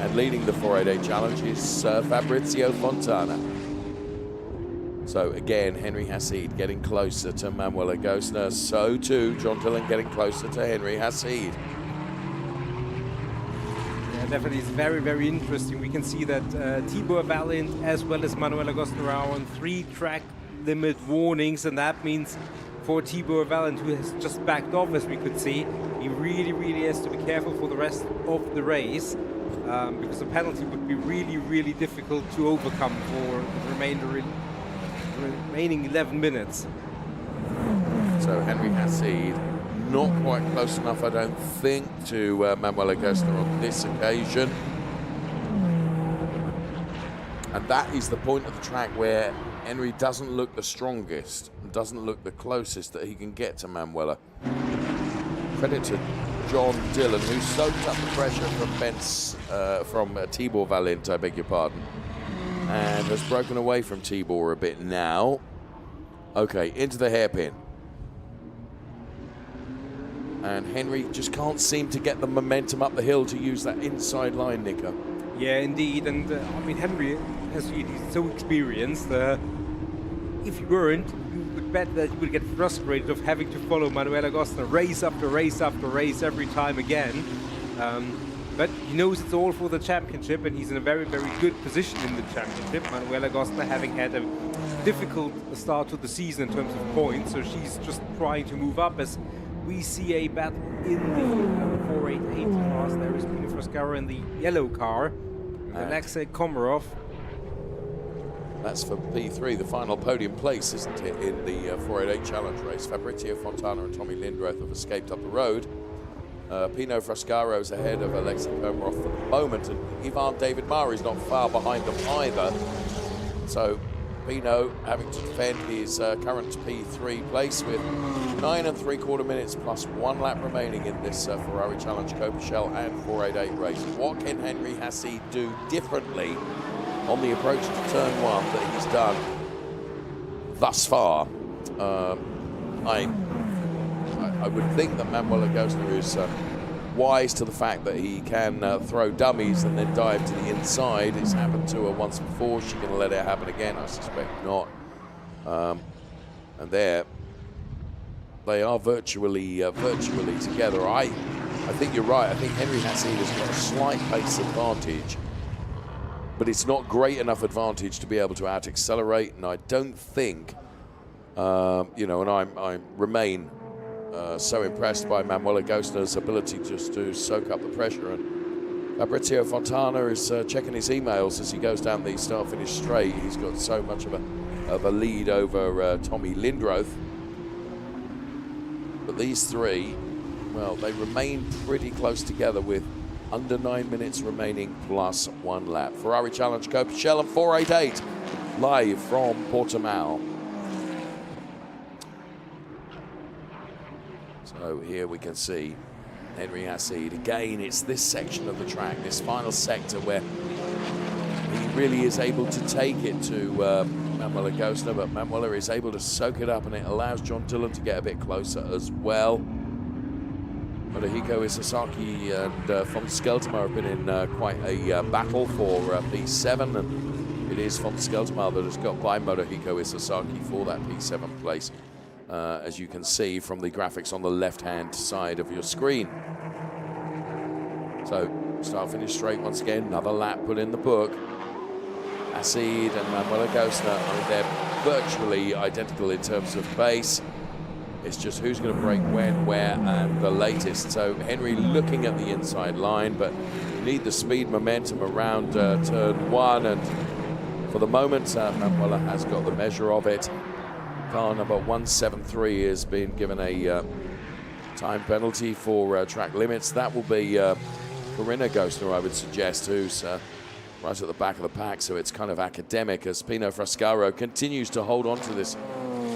And leading the 488 challenge is Fabrizio Fontana. So again, Henry Hassid getting closer to Manuel Agostner. So too, John Dillon getting closer to Henry Hassid. Yeah, definitely, it's very, very interesting. We can see that Tibor Valint as well as Manuel Agostner are on 3 track limit warnings, and that means for Tibor Valint, who has just backed off, as we could see, he really, really has to be careful for the rest of the race, because the penalty would be really, really difficult to overcome for the remaining 11 minutes. So Henry Hassid not quite close enough, I don't think, to Manuel Agostner on this occasion. And that is the point of the track where Henry doesn't look the strongest and doesn't look the closest that he can get to Manuela. Credit to John Dillon, who soaked up the pressure from Tibor Valint, I beg your pardon, and has broken away from Tibor a bit now. Okay, into the hairpin. And Henry just can't seem to get the momentum up the hill to use that inside line, Nico. Yeah, indeed. And I mean, Henry, he's so experienced. If he weren't, you would bet that he would get frustrated of having to follow Manuel Agostino race after race after race every time again. But he knows it's all for the championship, and he's in a very, very good position in the championship. Manuel Agostino having had a difficult start to the season in terms of points, so she's just trying to move up as we see a battle in the 488 class. There is Pino Frascaro in the yellow car, with Alexei Komarov. That's for P3, the final podium place, isn't it, in the 488 challenge race. Fabrizio Fontana and Tommy Lindroth have escaped up the road. Pino Frascaro's ahead of Alexei Komarov for the moment, and Ivan David Maury's not far behind them either. So Pino having to defend his current P3 place with 9 3/4 minutes plus 1 lap remaining in this Ferrari Challenge Coppa Shell and 488 race. What can Henry Hassi do differently on the approach to turn 1 that he's done thus far? I would think that Manuel Agostino is wise to the fact that he can throw dummies and then dive to the inside. It's happened to her once before. She's going to let it happen again? I suspect not. And there, they are virtually together. I think you're right. I think Henry Hassi has got a slight pace advantage, but it's not great enough advantage to be able to out-accelerate. And I don't think, and I remain so impressed by Manuel Agostino's ability just to soak up the pressure. And Fabrizio Fontana is checking his emails as he goes down the start-finish straight. He's got so much of a lead over Tommy Lindroth. But these three, well, they remain pretty close together with under 9 minutes remaining plus 1 lap. Ferrari Challenge Coppa Shell and 488 live from Portimão. So here we can see Henry Hassi. Again, it's this section of the track, this final sector, where he really is able to take it to Manuel Agostino, but Manuel is able to soak it up, and it allows John Dillon to get a bit closer as well. Motohiko Isozaki and von Skeltermar have been in quite a battle for P7, and it is von Skeltermar that has got by Motohiko Isozaki for that P7 place. As you can see from the graphics on the left-hand side of your screen. So, start-finish straight once again, another lap put in the book. Hassi and Manuel Agostino, they're virtually identical in terms of pace. It's just who's going to break when, where, and the latest. So, Henry looking at the inside line, but you need the speed momentum around turn 1, and for the moment, Manuel has got the measure of it. Car number 173 has been given a time penalty for track limits. That will be Corinna Agostino, I would suggest, who's right at the back of the pack, so it's kind of academic as Pino Frascaro continues to hold on to this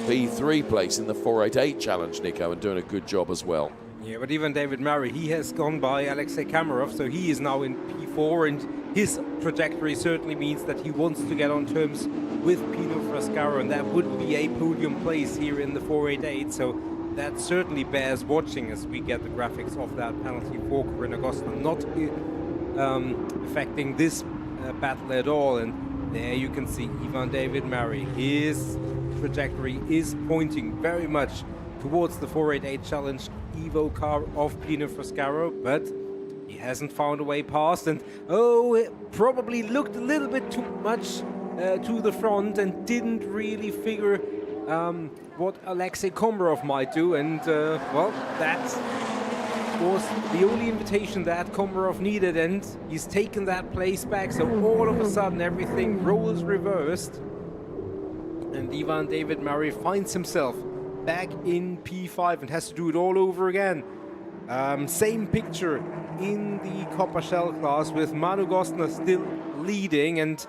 P3 place in the 488 challenge, Nico, and doing a good job as well. Yeah, but even David Murray, he has gone by Alexei Komarov, so he is now in P4, and his trajectory certainly means that he wants to get on terms with Pino Frascaro, and that would be a podium place here in the 488, so that certainly bears watching as we get the graphics of that penalty for Corinna Agostino, not affecting this battle at all. And there you can see Ivan David Murray. His trajectory is pointing very much towards the 488 challenge Evo car of Pino Frascaro, but he hasn't found a way past, and it probably looked a little bit too much to the front and didn't really figure what Alexei Komarov might do, and well, that was the only invitation that Komarov needed, and he's taken that place back, so all of a sudden everything rolls reversed, and Ivan David Murray finds himself back in P5 and has to do it all over again. Same picture in the Coppa Shell class with Manu Agostino still leading, and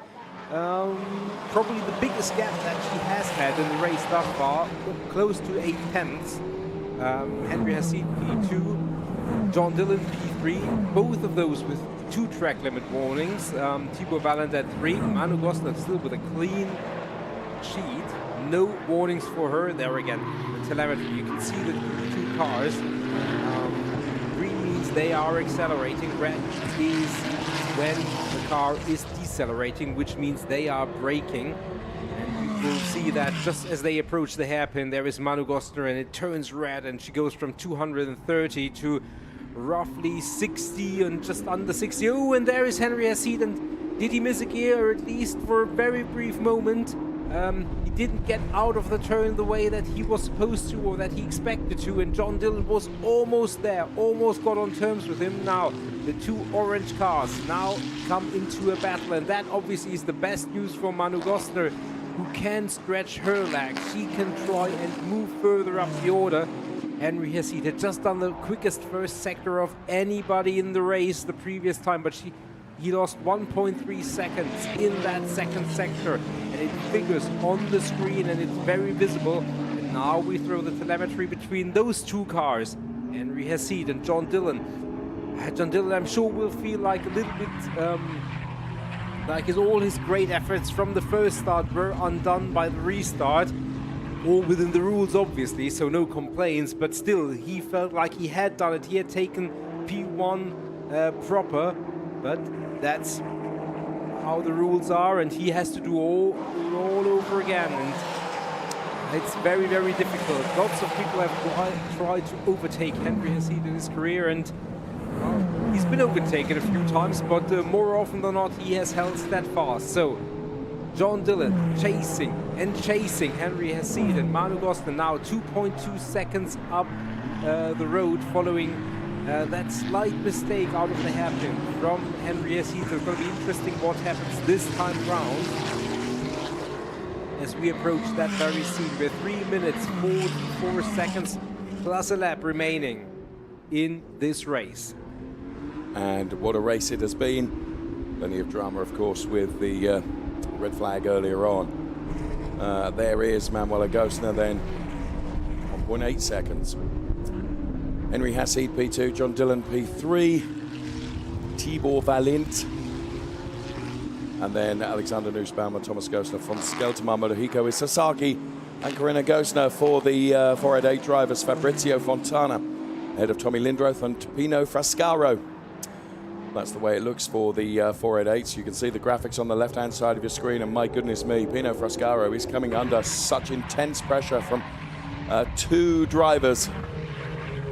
probably the biggest gap that she has had in the race thus far, close to 8 tenths. Henry Hassi P2, John Dillon P3, both of those with 2 track limit warnings. Thibaut Valent at 3, Manu Agostino still with a clean sheet. No warnings for her. There again, the telemetry, you can see the 2 cars. Green means they are accelerating. Red is when the car is decelerating, which means they are braking. And you will see that just as they approach the hairpin, there is Manu Gostner, and it turns red, and she goes from 230 to roughly 60 and just under 60. Oh, and there is Henry Hassid, and did he miss a gear, or at least for a very brief moment? He didn't get out of the turn the way that he was supposed to or that he expected to, and John Dillon was almost there, almost got on terms with him. Now the two orange cars now come into a battle, and that obviously is the best news for Manu Gostner, who can stretch her legs. She can try and move further up the order. Henry Hassid had just done the quickest first sector of anybody in the race the previous time, but he lost 1.3 seconds in that second sector, and it figures on the screen and it's very visible. And now we throw the telemetry between those two cars, Henry Hassid and John Dillon. John Dillon, I'm sure, will feel like a little bit like all his great efforts from the first start were undone by the restart. All within the rules, obviously, so no complaints, but still, he felt like he had done it. He had taken P1 proper, but that's how the rules are, and he has to do all over again, and it's very, very difficult. Lots of people have tried to overtake Henry Hassid in his career, and he's been overtaken a few times, but more often than not, he has held steadfast. So John Dillon chasing Henry Hassid, and Manu Gostner now 2.2 seconds up the road following that slight mistake out of the hairpin from Henry Hassid. So it's going to be interesting what happens this time round as we approach that very scene. We're 3 minutes 44 seconds plus a lap remaining in this race. And what a race it has been. Plenty of drama, of course, with the red flag earlier on. There is Manuela Gostner then, 1.8 seconds. Henry Hassid P2, John Dillon P3, Tibor Valint, and then Alexander Nussbaum, Thomas Gostner from Skelterman, Motohiko is Sasaki, and Corinna Gostner for the 488 drivers, Fabrizio Fontana, ahead of Tommy Lindroth and Pino Frascaro. That's the way it looks for the 488s. You can see the graphics on the left-hand side of your screen, and my goodness me, Pino Frascaro is coming under such intense pressure from two drivers,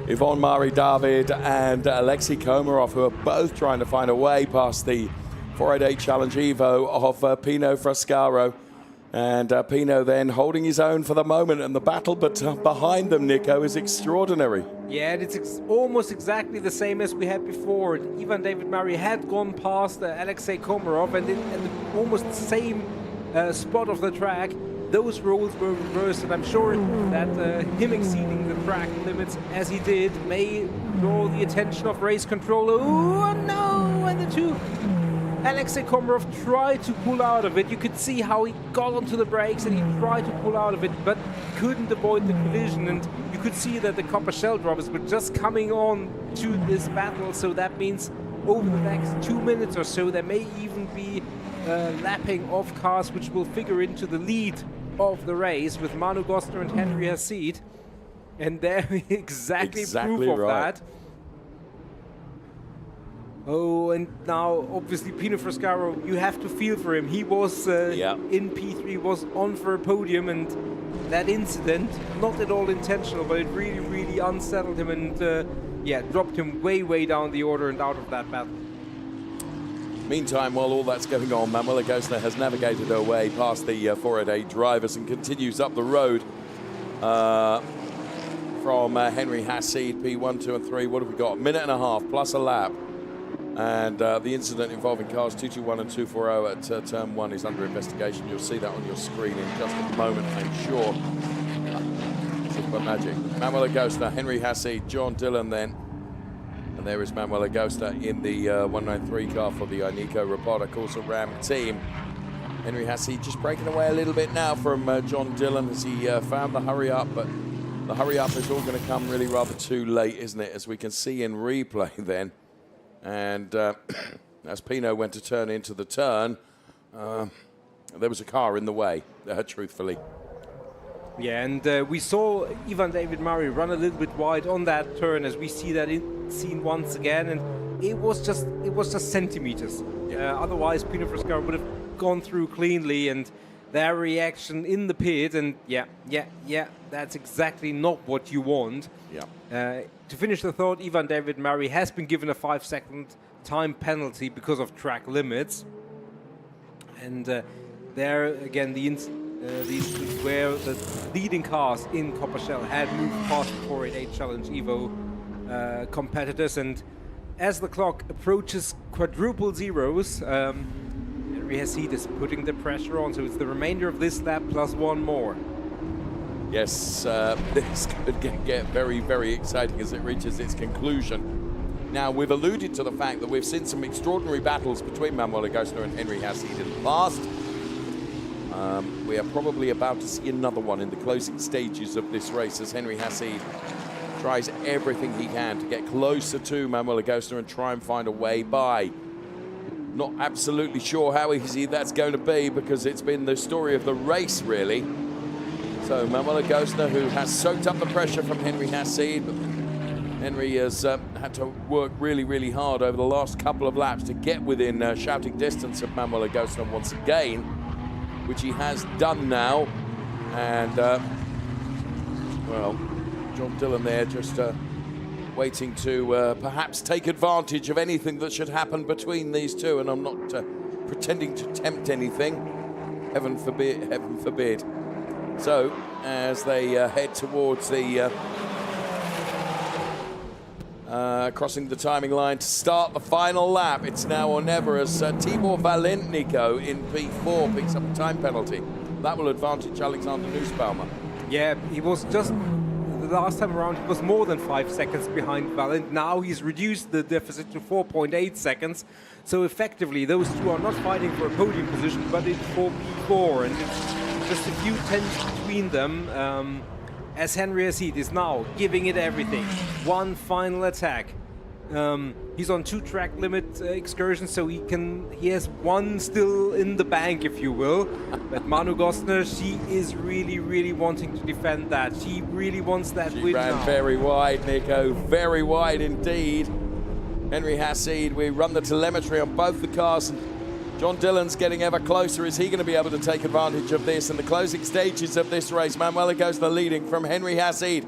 Yvonne Mari David and Alexei Komarov, who are both trying to find a way past the 488 Challenge Evo of Pino Frascaro. And Pino then holding his own for the moment, and the battle behind them, Nico, is extraordinary. Yeah, and it's almost exactly the same as we had before. Ivan David Murray had gone past Alexei Komarov, and in almost the same spot of the track, those roles were reversed, and I'm sure that him exceeding the track limits as he did may draw the attention of race control. Oh no! And the two, Alexei Komarov tried to pull out of it. You could see how he got onto the brakes and he tried to pull out of it, but couldn't avoid the collision. And you could see that the Coppa shell droppers were just coming on to this battle. So that means over the next 2 minutes or so, there may even be lapping of cars which will figure into the lead of the race with Manu Gostner and Henry Hassid. And there exactly proof of right. that. Oh, and now obviously Pino Frascaro, you have to feel for him. He was in P3, was on for a podium, and that incident, not at all intentional, but it really, really unsettled him and dropped him way, way down the order and out of that battle. Meantime, while all that's going on, Manuela Gostner has navigated her way past the 488 drivers and continues up the road from Henry Hassid, P1, 2 and 3. What have we got? A minute and a half plus a lap. And the incident involving cars 221 and 240 at turn 1 is under investigation. You'll see that on your screen in just a moment, I'm sure. Super magic. Manuela Gostner, Henry Hassid, John Dillon then. And there is Manuela Gostner in the 193 car for the Nico Ricciardo Corsa Ram team. Henry Hassid just breaking away a little bit now from John Dillon as he found the hurry up, but the hurry up is all going to come really rather too late, isn't it? As we can see in replay then. And as Pino went to turn into the turn, there was a car in the way, truthfully. Yeah, and we saw Ivan David Murray run a little bit wide on that turn, as we see that seen once again, and it was just centimeters. Otherwise, Pino Frascaro would have gone through cleanly, and their reaction in the pit, and yeah, that's exactly not what you want. Yeah. To finish the thought, Ivan David Murray has been given a 5-second time penalty because of track limits. And there again, the instance where the leading cars in Coppa Shell had moved past the 488 Challenge Evo competitors, and as the clock approaches quadruple zeros, Henry Hesseed is putting the pressure on, so it's the remainder of this lap plus one more. Yes, this could get very, very exciting as it reaches its conclusion. Now, we've alluded to the fact that we've seen some extraordinary battles between Manuel Agostner and Henry Hesseed in the past. We are probably about to see another one in the closing stages of this race as Henry Hesseed tries everything he can to get closer to Manuel Agostner and try and find a way by. Not absolutely sure how easy that's going to be because it's been the story of the race, really. So Manuel Agostner, who has soaked up the pressure from Henry Hesseed, but Henry has had to work really, really hard over the last couple of laps to get within shouting distance of Manuel Agostner once again, which he has done now. And, well, John Dillon there just waiting to perhaps take advantage of anything that should happen between these two. And I'm not pretending to tempt anything. Heaven forbid, heaven forbid. So, as they head towards the crossing the timing line to start the final lap, it's now or never as Tibor Valentnico in P4 picks up a time penalty. That will advantage Alexander Nussbaumer. Yeah, he was just, the last time around, he was more than 5 seconds behind Valent. Now he's reduced the deficit to 4.8 seconds. So effectively, those two are not fighting for a podium position, but it's for P4. And it's just a few tenths between them. As Henry Hesseed is now giving it everything. One final attack. He's on 2 track limit excursions, so he has one still in the bank, if you will. But Manu Gostner, she is really, really wanting to defend that. She really wants that win now. She ran very wide, Nico, very wide indeed. Henry Hesseed, we run the telemetry on both the cars. And John Dillon's getting ever closer. Is he going to be able to take advantage of this in the closing stages of this race? Manuel Agostner leading from Henry Hesseed,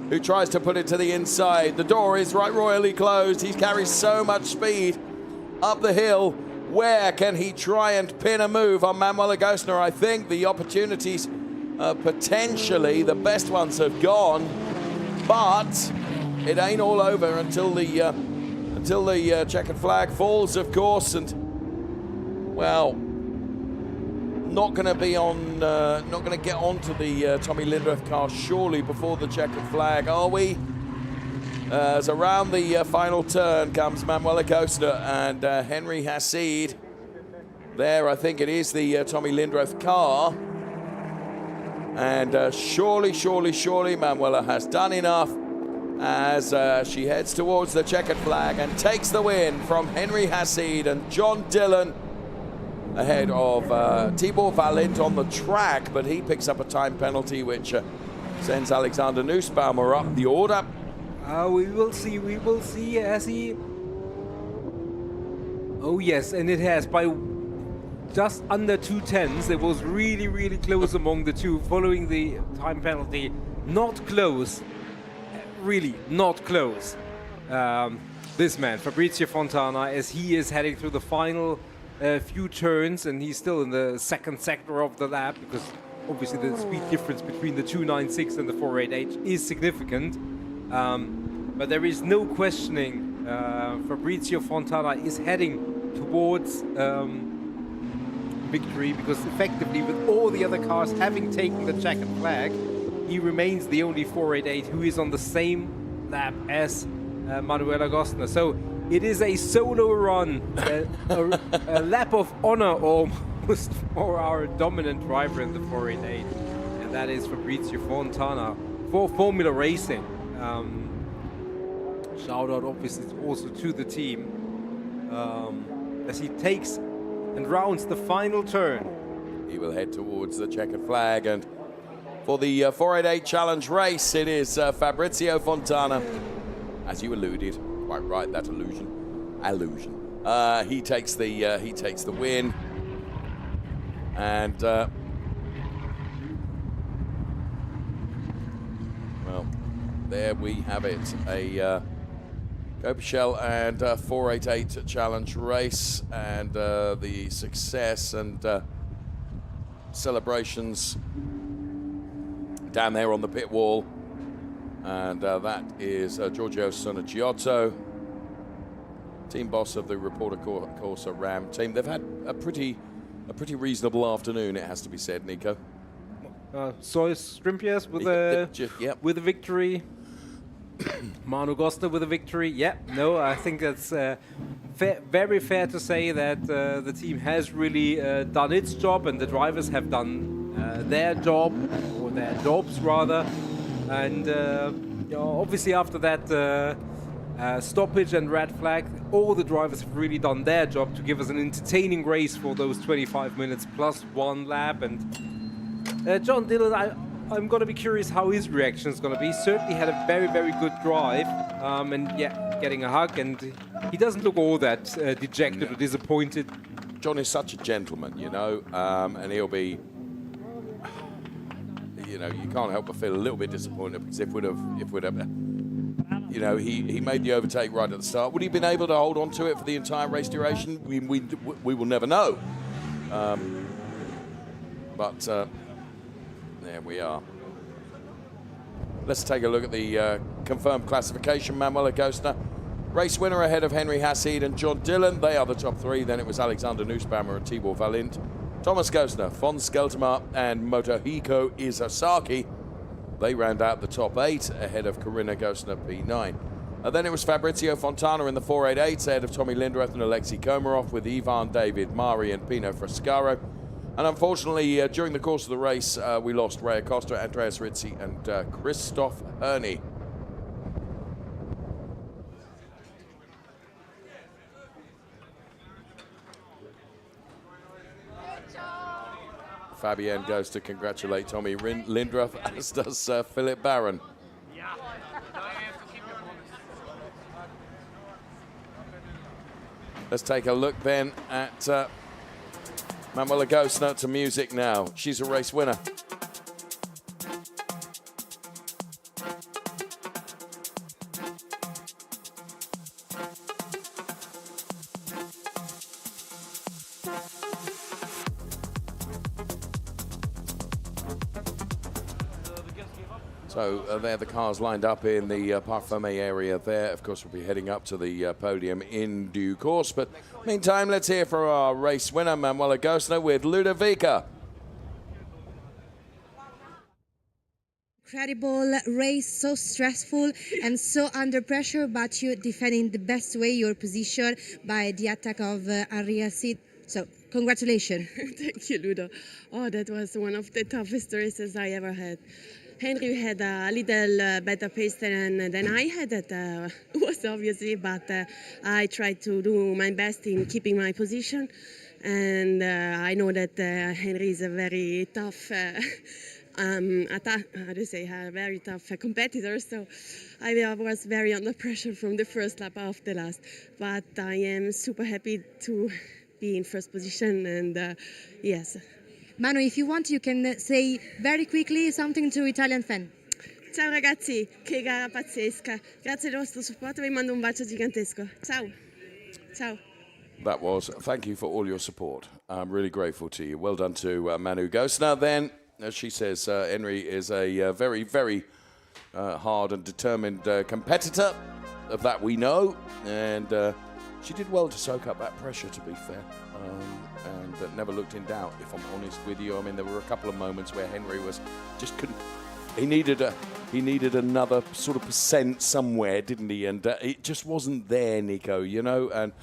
who tries to put it to the inside. The door is right royally closed. He carries so much speed up the hill. Where can he try and pin a move on Manuel Agostner? I think the opportunities, potentially the best ones have gone, but it ain't all over until the checkered flag falls, of course, and well, not going to be on, not going to get onto the Tommy Lindroth car surely before the checkered flag, are we? As around the final turn comes Manuel Agostner and Henry Hesseed. There, I think it is the Tommy Lindroth car. And surely Manuela has done enough as she heads towards the checkered flag and takes the win from Henry Hesseed and John Dillon, ahead of Tibor Valent on the track, but he picks up a time penalty which sends Alexander Nussbaumer up the order. We will see, has he? Oh yes, and it has, by just under 2 tenths. It was really, really close among the two following the time penalty. Not close, really not close. This man, Fabrizio Fontana, as he is heading through the final few turns, and he's still in the second sector of the lap, because obviously the speed difference between the 296 and the 488 is significant. But there is no questioning, Fabrizio Fontana is heading towards victory, because effectively with all the other cars having taken the checkered flag, he remains the only 488 who is on the same lap as Manuel Agostner. So it is a solo run, a lap of honor almost for our dominant driver in the 488, and that is Fabrizio Fontana for Formula Racing. Shout out obviously also to the team as he takes and rounds the final turn. He will head towards the checkered flag, and for the 488 Challenge race, it is Fabrizio Fontana, as you alluded. Quite right, that allusion. He takes the win, and there we have it. A Coppa Shell and 488 challenge race, and the success and celebrations down there on the pit wall. And that is Giorgio Sonagiotto, team boss of the Reporter Corsa Ram team. They've had a pretty reasonable afternoon, it has to be said, Nico. Sois Strimpias with with a victory. Manu Gostner with a victory. Yeah, no, I think that's very fair to say that the team has really done its job, and the drivers have done their job, or their jobs rather. And obviously after that stoppage and red flag, all the drivers have really done their job to give us an entertaining race for those 25 minutes plus one lap. And John Dillon, I'm going to be curious how his reaction is going to be. Certainly had a very good drive, and yeah, getting a hug, and he doesn't look all that dejected or disappointed. John is such a gentleman, you know, and he'll be, you know, you can't help but feel a little bit disappointed, because if we'd have, you know, he made the overtake right at the start. Would he have been able to hold on to it for the entire race duration? We will never know. But there we are. Let's take a look at the confirmed classification. Manuel Agostner, race winner ahead of Henry Hassid and John Dillon. They are the top three. Then it was Alexander Nussbaumer and Tibor Valint. Thomas Gostner, Fons Skeltermar and Motohiko Izasaki. They round out the top 8 ahead of Corinna Gostner, P9. And then it was Fabrizio Fontana in the 488 ahead of Tommy Lindroth and Alexei Komarov, with Ivan David Mari and Pino Frescaro. And unfortunately, during the course of the race, we lost Ray Acosta, Andreas Rizzi and Christoph Herney. Fabienne goes to congratulate Tommy Lindroth, as does Philip Barron. Let's take a look then at Manuela Gostner to music now. She's a race winner. So there the cars lined up in the Parfumé area there. Of course, we'll be heading up to the podium in due course. But meantime, let's hear from our race winner, Manuela Gostner, with Ludovica. Incredible race, so stressful and so under pressure, but you defending the best way your position by the attack of Henry Hassid. So, congratulations. Thank you, Ludo. Oh, that was one of the toughest races I ever had. Henry had a little better pace than I had, that was obviously, but I tried to do my best in keeping my position. And I know that Henry is a very tough a very tough competitor, so I was very under pressure from the first lap of the last. But I am super happy to be in first position, and yes. Manu, if you want, you can say very quickly something to Italian fan. Ciao ragazzi, che gara pazzesca. Grazie del vostro supporto, vi mando un bacio gigantesco. Ciao. Ciao. That was, thank you for all your support. I'm really grateful to you. Well done to Manu Gostner. Then, as she says, Henry is a very hard and determined competitor. Of that we know. And she did well to soak up that pressure, to be fair. And never looked in doubt, if I'm honest with you. I mean, there were a couple of moments where Henry was just couldn't. He needed another sort of percent somewhere, didn't he? And it just wasn't there, Nico. You know. And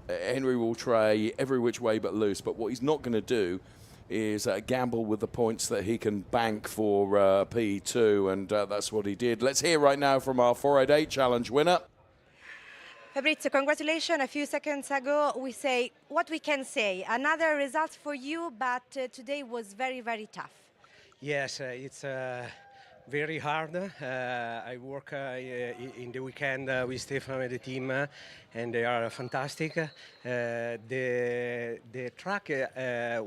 Henry will try every which way but loose. But what he's not going to do is gamble with the points that he can bank for P2, and that's what he did. Let's hear right now from our 488 challenge winner. Fabrizio, congratulations. A few seconds ago, we say what we can say. Another result for you, but today was very tough. Yes, it's very hard. I work in the weekend with Stefan and the team, and they are fantastic. The track,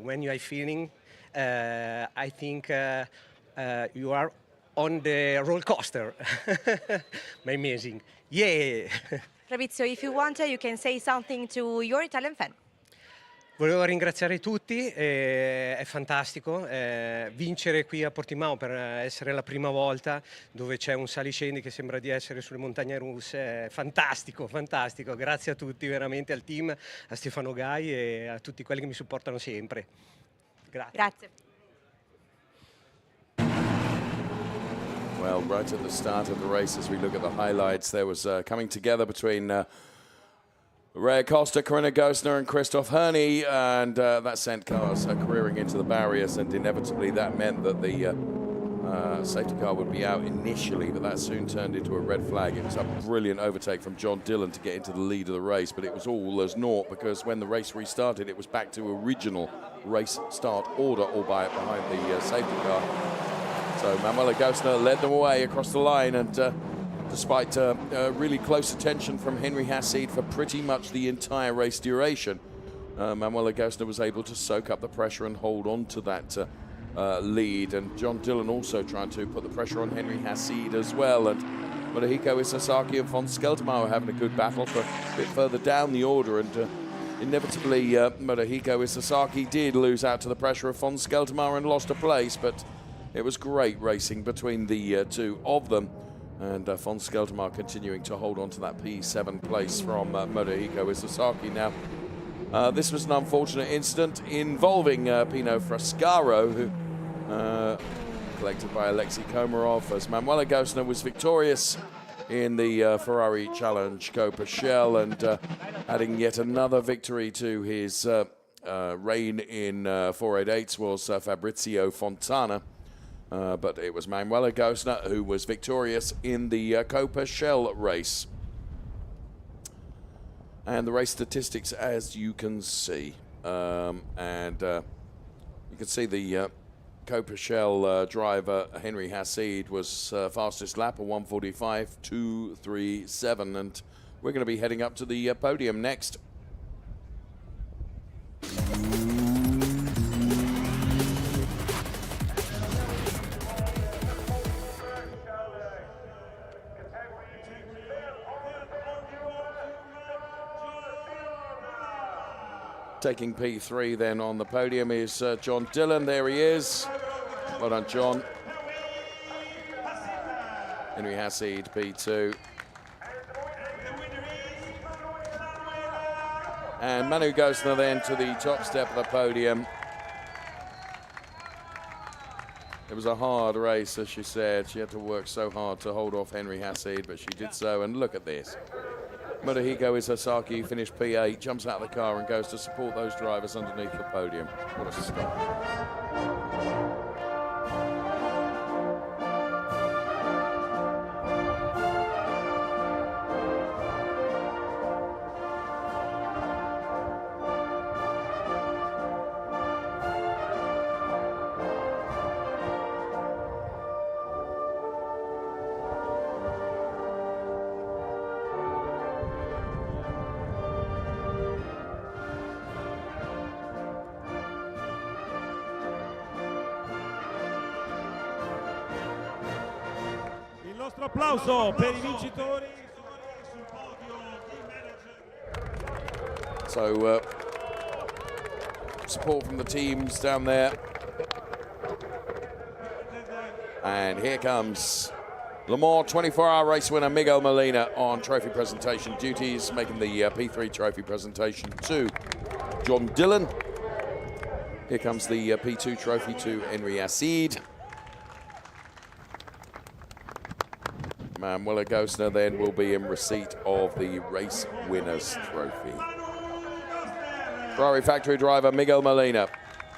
when you are feeling, I think you are on the roller coaster. Amazing. Yeah. Fabrizio, if you want, you can say something to your Italian fan. Volevo ringraziare tutti, è fantastico vincere qui a Portimão per essere la prima volta dove c'è un saliscendi che sembra di essere sulle montagne russe, è fantastico, fantastico, grazie a tutti, veramente al team, a Stefano Gai e a tutti quelli che mi supportano sempre. Grazie. Grazie. Well, right at the start of the race, as we look at the highlights, there was coming together between Ray Acosta, Corinna Gosner and Christoph Herney, and that sent cars careering into the barriers, and inevitably that meant that the safety car would be out initially, but that soon turned into a red flag. It was a brilliant overtake from John Dillon to get into the lead of the race, but it was all as naught because when the race restarted, it was back to original race start order, albeit behind the safety car. So Manuela Gosner led them away across the line, and despite really close attention from Henry Hassid for pretty much the entire race duration, Manuela Gosner was able to soak up the pressure and hold on to that lead. And John Dillon also trying to put the pressure on Henry Hassid as well. And Motohiko Isasaki and von Skeltermaier were having a good battle for a bit further down the order. And inevitably, Motohiko Isasaki did lose out to the pressure of von Skeltermaier and lost a place. But it was great racing between the two of them. And von Skeltermaier continuing to hold on to that P7 place from Motohiko Isasaki. Now, this was an unfortunate incident involving Pino Frascaro, who collected by Alexei Komarov, as Manuela Gosner was victorious in the Ferrari Challenge Coppa Shell, and adding yet another victory to his reign in 488s was Fabrizio Fontana. But it was Manuela Gosner who was victorious in the Coppa Shell race. And the race statistics, as you can see. You can see the Coppa Shell driver, Henry Hassid, was fastest lap, a 1:45.237. And we're going to be heading up to the podium next. Taking P3 then on the podium is John Dillon. There he is. Well done, John. Henry Hassid, P2. And Manu Gosner then to the top step of the podium. It was a hard race, as she said. She had to work so hard to hold off Henry Hassid, but she did so. And look at this. Motohiko Isasaki finished P8, jumps out of the car and goes to support those drivers underneath the podium. What a start. Applauso per I vincitori. So support from the teams down there. And here comes Le Mans 24-hour race winner Miguel Molina on trophy presentation duties, making the P3 trophy presentation to John Dillon. Here comes the P2 trophy to Henry Hassid. Manuela Gosner then will be in receipt of the race winners trophy. Ferrari factory driver Miguel Molina.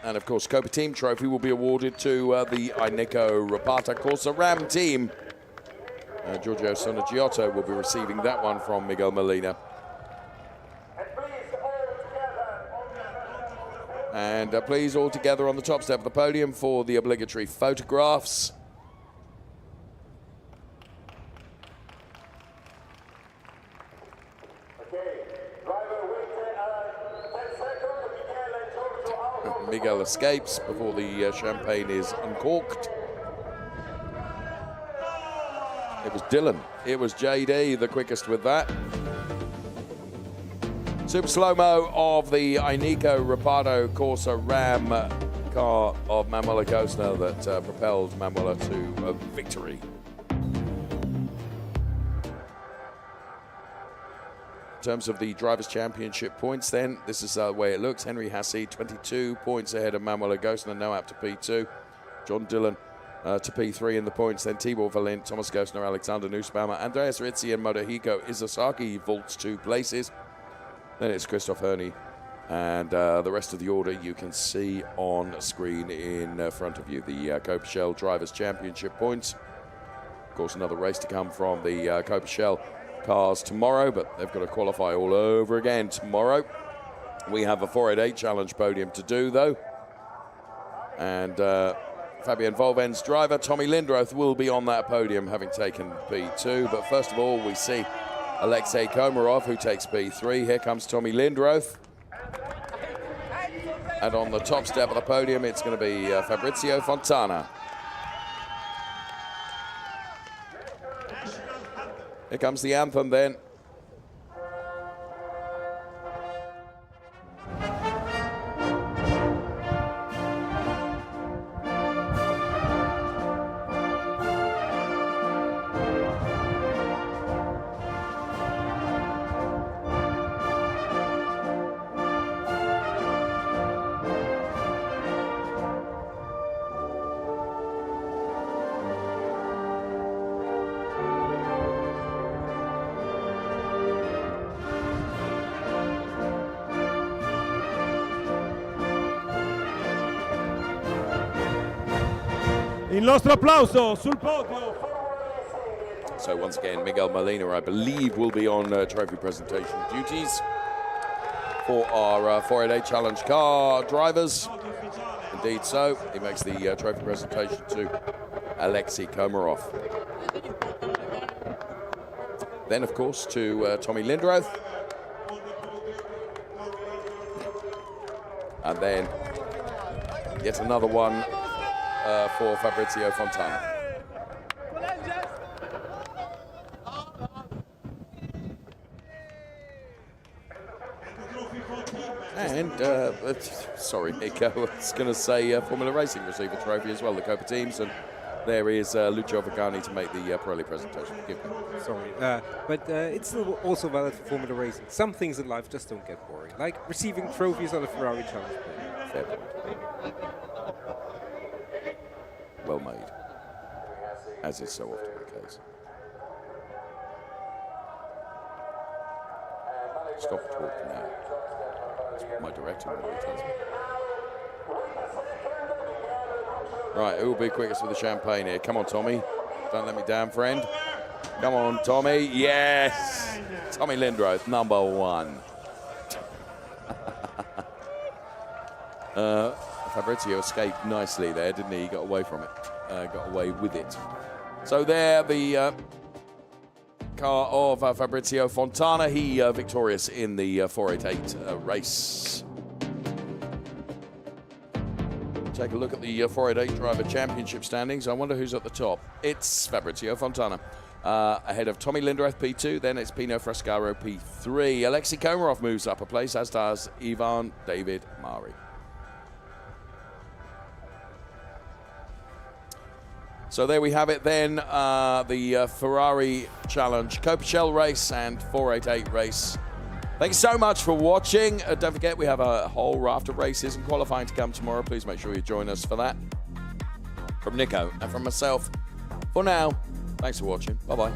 And of course, Coppa team trophy will be awarded to the Ineco Rapata Corsa Ram team. Giorgio Sonagiotto will be receiving that one from Miguel Molina. And please all together on the top step of the podium for the obligatory photographs. Miguel escapes before the champagne is uncorked. Dylan. It was JD, the quickest with that. Super slow-mo of the Ineco Ripardo Corsa Ram car of Manuela Gosner that propelled Manuela to a victory. In terms of the Drivers' Championship points then, this is the way it looks. Henry Hassie, 22 points ahead of Manuela Gosner, now up to P2. John Dillon to P3 in the points, then Tibor Valent, Thomas Gosner, Alexander Nussbaumer, Andreas Rizzi and Motohiko Izasaki vaults 2 places. Then it's Christoph Herney, and the rest of the order you can see on screen in front of you. The Coppa Shell Drivers' Championship points. Of course, another race to come from the Coppa Shell cars tomorrow, but they've got to qualify all over again tomorrow. We have a 488 Challenge podium to do, though. And Fabian Volven's driver, Tommy Lindroth, will be on that podium, having taken P2. But first of all, we see Alexei Komarov, who takes P3. Here comes Tommy Lindroth. And on the top step of the podium, it's going to be Fabrizio Fontana. Here comes the anthem then. Il nostro applauso sul podio. So once again, Miguel Molina, I believe, will be on trophy presentation duties for our 488 Challenge car drivers. Indeed so. He makes the trophy presentation to Alexei Komarov. Then, of course, to Tommy Lindroth. And then yet another one for Fabrizio Fontana. And, sorry, Nico, I was going to say Formula Racing receive a trophy as well, the Coppa teams, and there is Lucio Vigani to make the Pirelli presentation. Sorry, but it's still also valid for Formula Racing. Some things in life just don't get boring, like receiving trophies on a Ferrari Challenge podium. Fair point. Well made, as is so often the case. Stop talking now. That's my director normally tells me. Right, who will be quickest with the champagne here? Come on, Tommy. Don't let me down, friend. Come on, Tommy. Yes! Tommy Lindroth, number 1. Fabrizio escaped nicely there, didn't he? He got away from it. Got away with it. So there, the car of Fabrizio Fontana. He victorious in the 488 race. Take a look at the 488 Driver Championship standings. I wonder who's at the top. It's Fabrizio Fontana. Ahead of Tommy Lindroth, P2. Then it's Pino Frascaro, P3. Alexei Komarov moves up a place, as does Ivan David Mari. So there we have it then, the Ferrari Challenge Coppa Shell race and 488 race. Thanks so much for watching. Don't forget, we have a whole raft of races and qualifying to come tomorrow. Please make sure you join us for that. From Nico and from myself, for now, thanks for watching. Bye-bye.